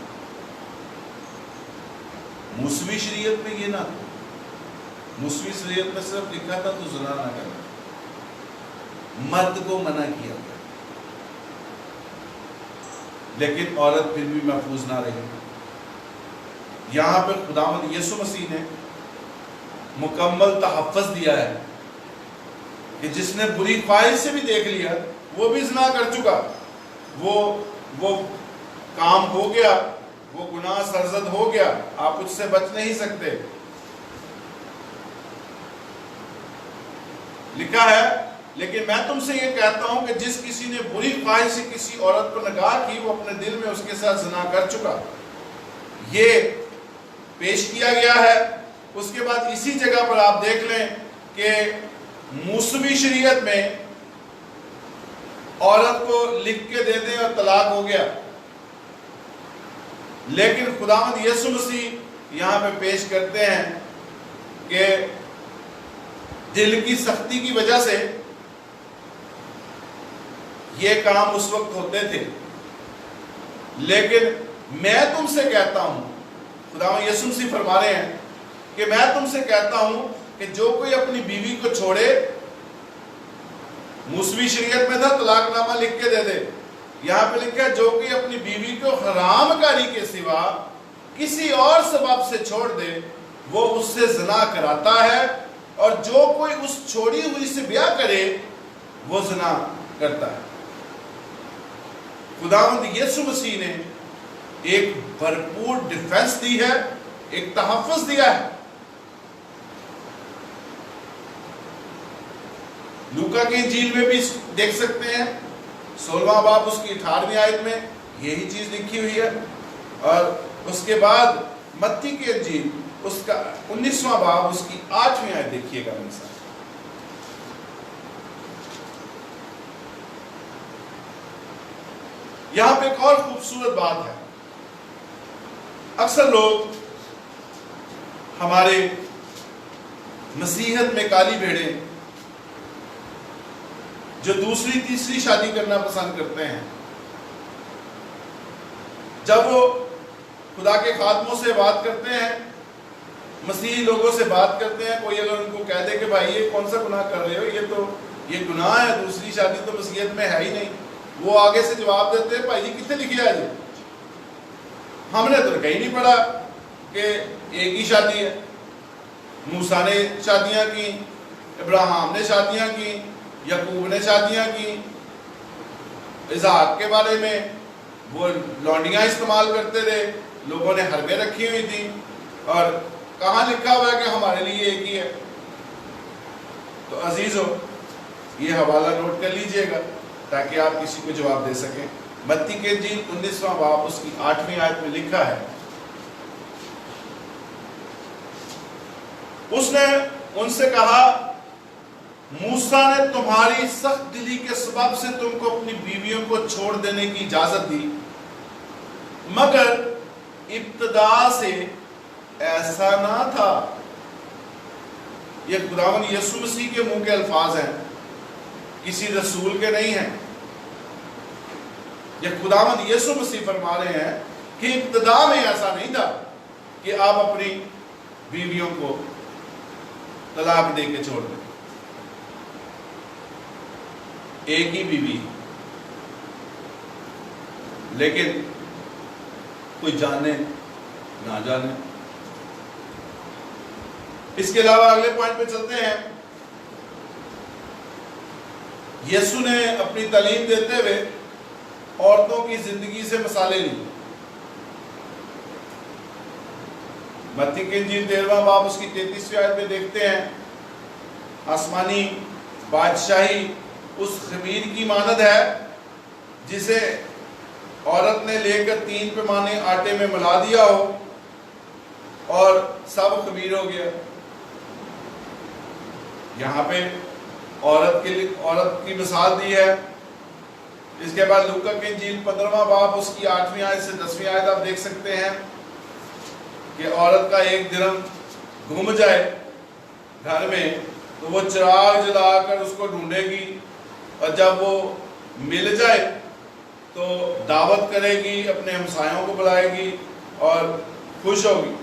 موسوی شریعت میں یہ نہ تھا، موسوی شریعت میں صرف لکھا تھا تو زنا نہ کرنا، مرد کو منع کیا گیا، لیکن عورت پھر بھی محفوظ نہ رہی۔ یہاں پر خداوند یسوع مسیح نے مکمل تحفظ دیا ہے کہ جس نے بری خواہش سے بھی دیکھ لیا وہ بھی زنا کر چکا، وہ کام ہو گیا، وہ گناہ سرزد ہو گیا، آپ اس سے بچ نہیں سکتے۔ لکھا ہے، لیکن میں تم سے یہ کہتا ہوں کہ جس کسی نے بری خواہش سے کسی عورت کو نگاہ کی وہ اپنے دل میں اس کے ساتھ زنا کر چکا۔ یہ پیش کیا گیا ہے۔ اس کے بعد اسی جگہ پر آپ دیکھ لیں کہ موسوی شریعت میں عورت کو لکھ کے دے دیں اور طلاق ہو گیا، لیکن خداوند یسوع مسیح یہاں پہ پیش کرتے ہیں کہ دل کی سختی کی وجہ سے یہ کام اس وقت ہوتے تھے، لیکن میں تم سے کہتا ہوں، خداوند یسوع مسیح فرما رہے ہیں کہ میں تم سے کہتا ہوں کہ جو کوئی اپنی بیوی کو چھوڑے، موسوی شریعت میں تھا طلاق نامہ لکھ کے دے دے، یہاں پہ لکھا ہے جو کوئی اپنی بیوی کو حرام کاری کے سوا کسی اور سبب سے چھوڑ دے وہ اس سے زنا کراتا ہے، اور جو کوئی اس چھوڑی ہوئی سے بیاہ کرے وہ زنا کرتا ہے۔ خداوند یسوع مسیح نے ایک بھرپور ڈیفنس دی ہے، ایک تحفظ دیا ہے۔ لوکا کی انجیل میں بھی دیکھ سکتے ہیں 16واں باب اس کی 18ویں آیت میں یہی چیز لکھی ہوئی ہے، اور اس کے بعد متی کی انجیل اس کا 19واں باب اس کی 8ویں آیت دیکھیے گا میرے ساتھ۔ یہاں پہ ایک اور خوبصورت بات ہے۔ اکثر لوگ ہمارے مسیحیت میں کالی بھیڑیں جو دوسری تیسری شادی کرنا پسند کرتے ہیں، جب وہ خدا کے خادموں سے بات کرتے ہیں، مسیحی لوگوں سے بات کرتے ہیں، کوئی اگر ان کو کہہ دے کہ بھائی یہ کون سا گناہ کر رہے ہو، یہ گناہ ہے، دوسری شادی تو مسیحیت میں ہے ہی نہیں، وہ آگے سے جواب دیتے ہیں بھائی جی کتنے لکھے ہے جی، ہم نے تو کہیں نہیں پڑھا کہ ایک ہی شادی ہے۔ موسیٰ نے شادیاں کی، ابراہیم نے شادیاں کی، یعقوب نے شادیاں کی، اسحاق کے بارے میں وہ لونڈیاں استعمال کرتے تھے، لوگوں نے حربیں رکھی ہوئی تھی، اور کہاں لکھا ہوا ہے کہ ہمارے لیے ایک ہی ہے؟ تو عزیزو یہ حوالہ نوٹ کر لیجئے گا تاکہ آپ کسی کو جواب دے سکیں۔ متی کی انجیل 19واں باب اس کی 8ویں آیت میں لکھا ہے، اس نے ان سے کہا موسیٰ نے تمہاری سخت دلی کے سبب سے تم کو اپنی بیویوں کو چھوڑ دینے کی اجازت دی، مگر ابتدا سے ایسا نہ تھا۔ یہ خداوند یسوع مسیح کے منہ کے الفاظ ہیں، کسی رسول کے نہیں ہیں۔ یہ خداوند یسوع مسیح فرما رہے ہیں کہ ابتدا میں ایسا نہیں تھا کہ آپ اپنی بیویوں کو طلاق دے کے چھوڑ دیں، ایک ہی بیوی، لیکن کوئی جانے نہ جانے۔ اس کے علاوہ اگلے پوائنٹ پہ چلتے ہیں۔ یسوع نے اپنی تعلیم دیتے ہوئے عورتوں کی زندگی سے مثالیں لی۔ متی کی انجیل 13واں باب اس کی 33ویں آیت میں دیکھتے ہیں، آسمانی بادشاہی اس خمیر کی مانند ہے جسے عورت نے لے کر 3 پیمانے آٹے میں ملا دیا ہو اور سب خمیر ہو گیا۔ یہاں پہ عورت کی مثال دی ہے۔ اس کے بعد لوکا کی انجیل 15واں باب اس کی 8ویں آیت سے 10ویں آیت آپ دیکھ سکتے ہیں کہ عورت کا ایک درہم گم جائے گھر میں تو وہ چراغ جلا کر اس کو ڈھونڈے گی، اور جب وہ مل جائے تو دعوت کرے گی، اپنے ہمسایوں کو بلائے گی اور خوش ہوگی۔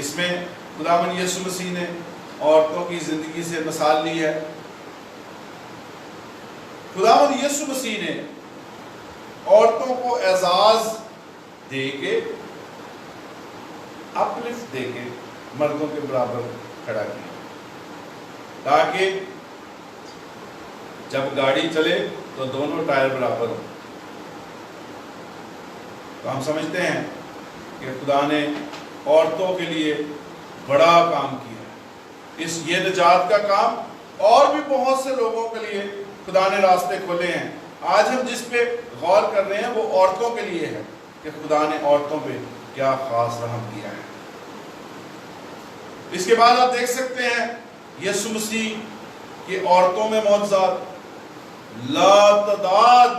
اس میں خداوند یسوع مسیح نے عورتوں کی زندگی سے مثال لی ہے۔ خداوند یسوع مسیح نے عورتوں کو اعزاز دے کے، اپلفٹ دے کے مردوں کے برابر کھڑا کیا، تاکہ جب گاڑی چلے تو دونوں ٹائر برابر ہوں۔ تو ہم سمجھتے ہیں کہ خدا نے عورتوں کے لیے بڑا کام کیا ہے۔ یہ نجات کا کام اور بھی بہت سے لوگوں کے لیے خدا نے راستے کھولے ہیں۔ آج ہم جس پہ غور کر رہے ہیں وہ عورتوں کے لیے ہے کہ خدا نے عورتوں پہ کیا خاص رحم کیا ہے۔ اس کے بعد آپ دیکھ سکتے ہیں یسوع مسیح کی عورتوں میں معجزات لا تعداد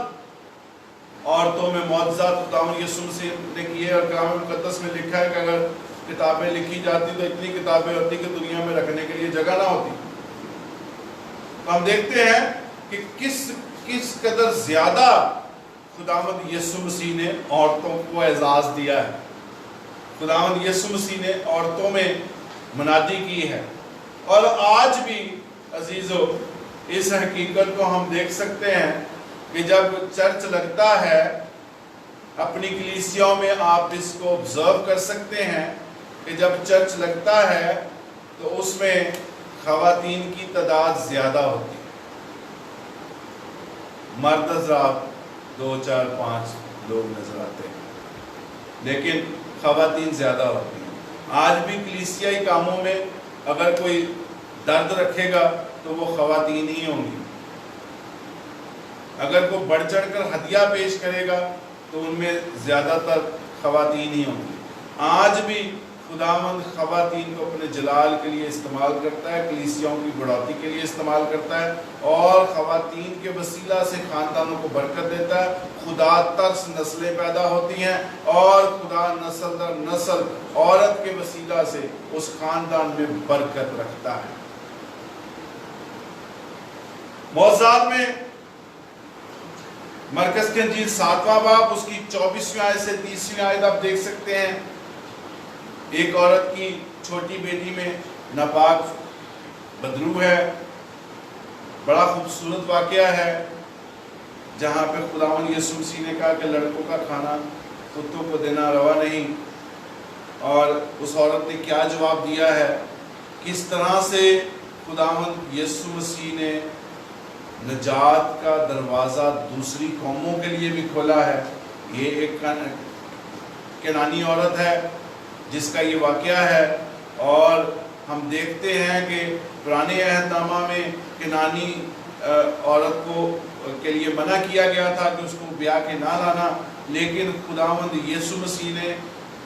عورتوں میں معجزات خداوند یسوع مسیح نے کیے، اور کلام مقدس میں لکھا ہے کہ اگر کتابیں لکھی جاتی تو اتنی کتابیں ہوتی کہ دنیا میں رکھنے کے لیے جگہ نہ ہوتی۔ تو ہم دیکھتے ہیں کہ کس قدر زیادہ خداوند یسوع مسیح نے عورتوں کو اعزاز دیا ہے۔ خداوند یسوع مسیح نے عورتوں میں منادی کی ہے، اور آج بھی عزیزو اس حقیقت کو ہم دیکھ سکتے ہیں کہ جب چرچ لگتا ہے اپنی کلیسیوں میں، آپ اس کو آبزرو کر سکتے ہیں کہ جب چرچ لگتا ہے تو اس میں خواتین کی تعداد زیادہ ہوتی ہے، مرد حضرات 2 4 5 لوگ نظر آتے ہیں، لیکن خواتین زیادہ ہوتی ہیں۔ آج بھی کلیسیائی کاموں میں اگر کوئی درد رکھے گا تو وہ خواتین ہی ہوں گی، اگر کوئی بڑھ چڑھ کر ہدیہ پیش کرے گا تو ان میں زیادہ تر خواتین ہی ہوں گی۔ آج بھی خداوند خواتین کو اپنے جلال کے لیے استعمال کرتا ہے، کلیسیوں کی بڑھوتی کے لیے استعمال کرتا ہے، اور خواتین کے وسیلہ سے خاندانوں کو برکت دیتا ہے۔ خدا ترس نسلیں پیدا ہوتی ہیں، اور خدا نسل در نسل عورت کے وسیلہ سے اس خاندان میں برکت رکھتا ہے۔ معجزات میں مرکز کی انجیل 7واں باب اس کی 24ویں آیت سے 30ویں آیت آپ دیکھ سکتے ہیں۔ ایک عورت کی چھوٹی بیٹی میں ناپاک بدرو ہے، بڑا خوبصورت واقعہ ہے جہاں پہ خداوند یسوع مسیح نے کہا کہ لڑکوں کا کھانا کتوں کو دینا روا نہیں، اور اس عورت نے کیا جواب دیا ہے، کس طرح سے خداوند یسوع مسیح نے نجات کا دروازہ دوسری قوموں کے لیے بھی کھولا ہے۔ یہ ایک کنانی عورت ہے جس کا یہ واقعہ ہے، اور ہم دیکھتے ہیں کہ پرانے عہد نامہ میں کنانی عورت کو کے لیے منع کیا گیا تھا کہ اس کو بیاہ کے نہ لانا، لیکن خداوند یسوع مسیح نے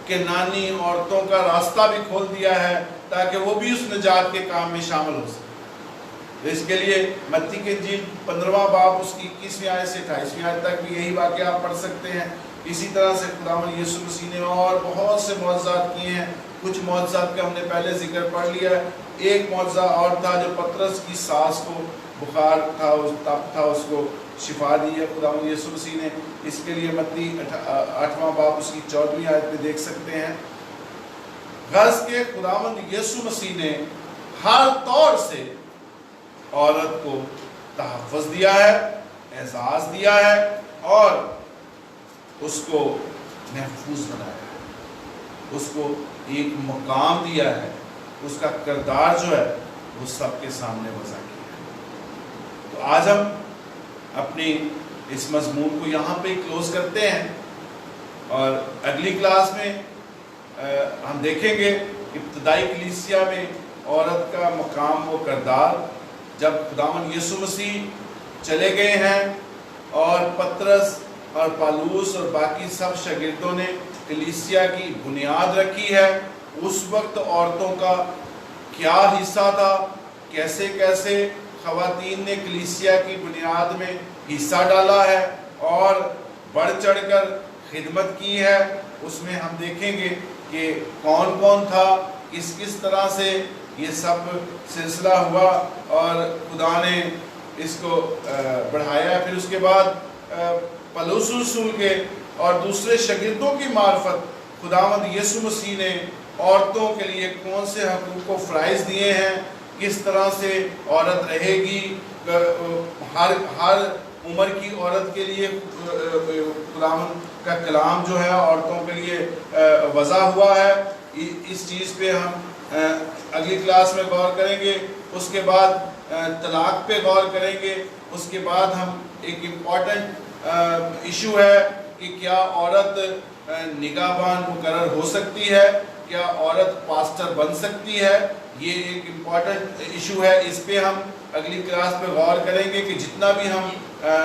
کنانی عورتوں کا راستہ بھی کھول دیا ہے تاکہ وہ بھی اس نجات کے کام میں شامل ہو سکے۔ اس کے لیے متی کی انجیل 15واں باب اس کی 21ویں آیت سے 28ویں آیت تک بھی یہی واقعہ آپ پڑھ سکتے ہیں۔ اسی طرح سے خداوند یسوع مسیح نے اور بہت سے معجزات کیے ہیں۔ کچھ معجزات کا ہم نے پہلے ذکر پڑھ لیا ہے۔ ایک معجزہ اور تھا جو پطرس کی ساس کو بخار تھا، تپ تھا، اس کو شفا دی ہے خداوند یسوع مسیح نے۔ اس کے لیے متی 8واں باب اس کی 14ویں آیت میں دیکھ سکتے ہیں۔ غرض کہ خداوند یسوع مسیح نے ہر طور سے عورت کو تحفظ دیا ہے، اعزاز دیا ہے، اور اس کو محفوظ بنایا ہے، اس کو ایک مقام دیا ہے، اس کا کردار جو ہے وہ سب کے سامنے وضع کیا ہے۔ تو آج ہم اپنی اس مضمون کو یہاں پہ کلوز کرتے ہیں، اور اگلی کلاس میں ہم دیکھیں گے ابتدائی کلیسیا میں عورت کا مقام و کردار۔ جب خداوند یسوع مسیح چلے گئے ہیں اور پطرس اور پالوس اور باقی سب شاگردوں نے کلیسیا کی بنیاد رکھی ہے، اس وقت عورتوں کا کیا حصہ تھا، کیسے کیسے خواتین نے کلیسیا کی بنیاد میں حصہ ڈالا ہے اور بڑھ چڑھ کر خدمت کی ہے، اس میں ہم دیکھیں گے کہ کون کون تھا، کس کس طرح سے یہ سب سلسلہ ہوا اور خدا نے اس کو بڑھایا۔ پھر اس کے بعد پولس رسول کے اور دوسرے شاگردوں کی معرفت خداوند یسوع مسیح نے عورتوں کے لیے کون سے حقوق و فرائض دیے ہیں، کس طرح سے عورت رہے گی، ہر عمر کی عورت کے لیے خداوند کا کلام جو ہے عورتوں کے لیے وضع ہوا ہے۔ اس چیز پہ ہم اگلی کلاس میں غور کریں گے۔ اس کے بعد طلاق پہ غور کریں گے۔ اس کے بعد ہم ایک امپورٹنٹ ایشو ہے کہ کیا عورت نگہبان مقرر ہو سکتی ہے، کیا عورت پاسٹر بن سکتی ہے، یہ ایک امپورٹنٹ ایشو ہے۔ اس پہ ہم اگلی کلاس پہ غور کریں گے کہ جتنا بھی ہم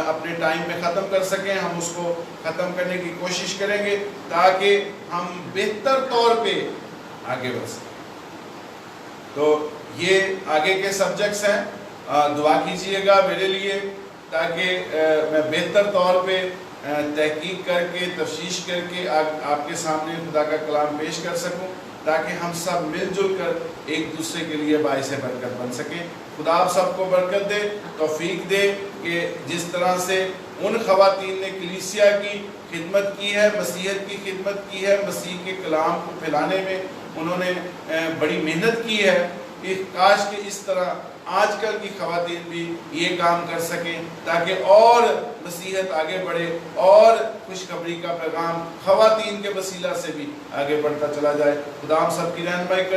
اپنے ٹائم میں ختم کر سکیں ہم اس کو ختم کرنے کی کوشش کریں گے تاکہ ہم بہتر طور پہ آگے بڑھ سکیں۔ تو یہ آگے کے سبجیکٹس ہیں، دعا کیجئے گا میرے لیے تاکہ میں بہتر طور پہ تحقیق کر کے تفتیش کر کے آپ کے سامنے خدا کا کلام پیش کر سکوں، تاکہ ہم سب مل جل کر ایک دوسرے کے لیے باعث برکت بن سکیں۔ خدا آپ سب کو برکت دے، توفیق دے کہ جس طرح سے ان خواتین نے کلیسیا کی خدمت کی ہے، مسیحیت کی خدمت کی ہے، مسیح کے کلام کو پھیلانے میں انہوں نے بڑی محنت کی ہے، کہ کاش کہ اس طرح آج کل کی خواتین بھی یہ کام کر سکیں، تاکہ اور مسیحیت آگے بڑھے اور خوشخبری کا پیغام خواتین کے وسیلہ سے بھی آگے بڑھتا چلا جائے۔ خدا ہم سب کی رہنمائی کرے۔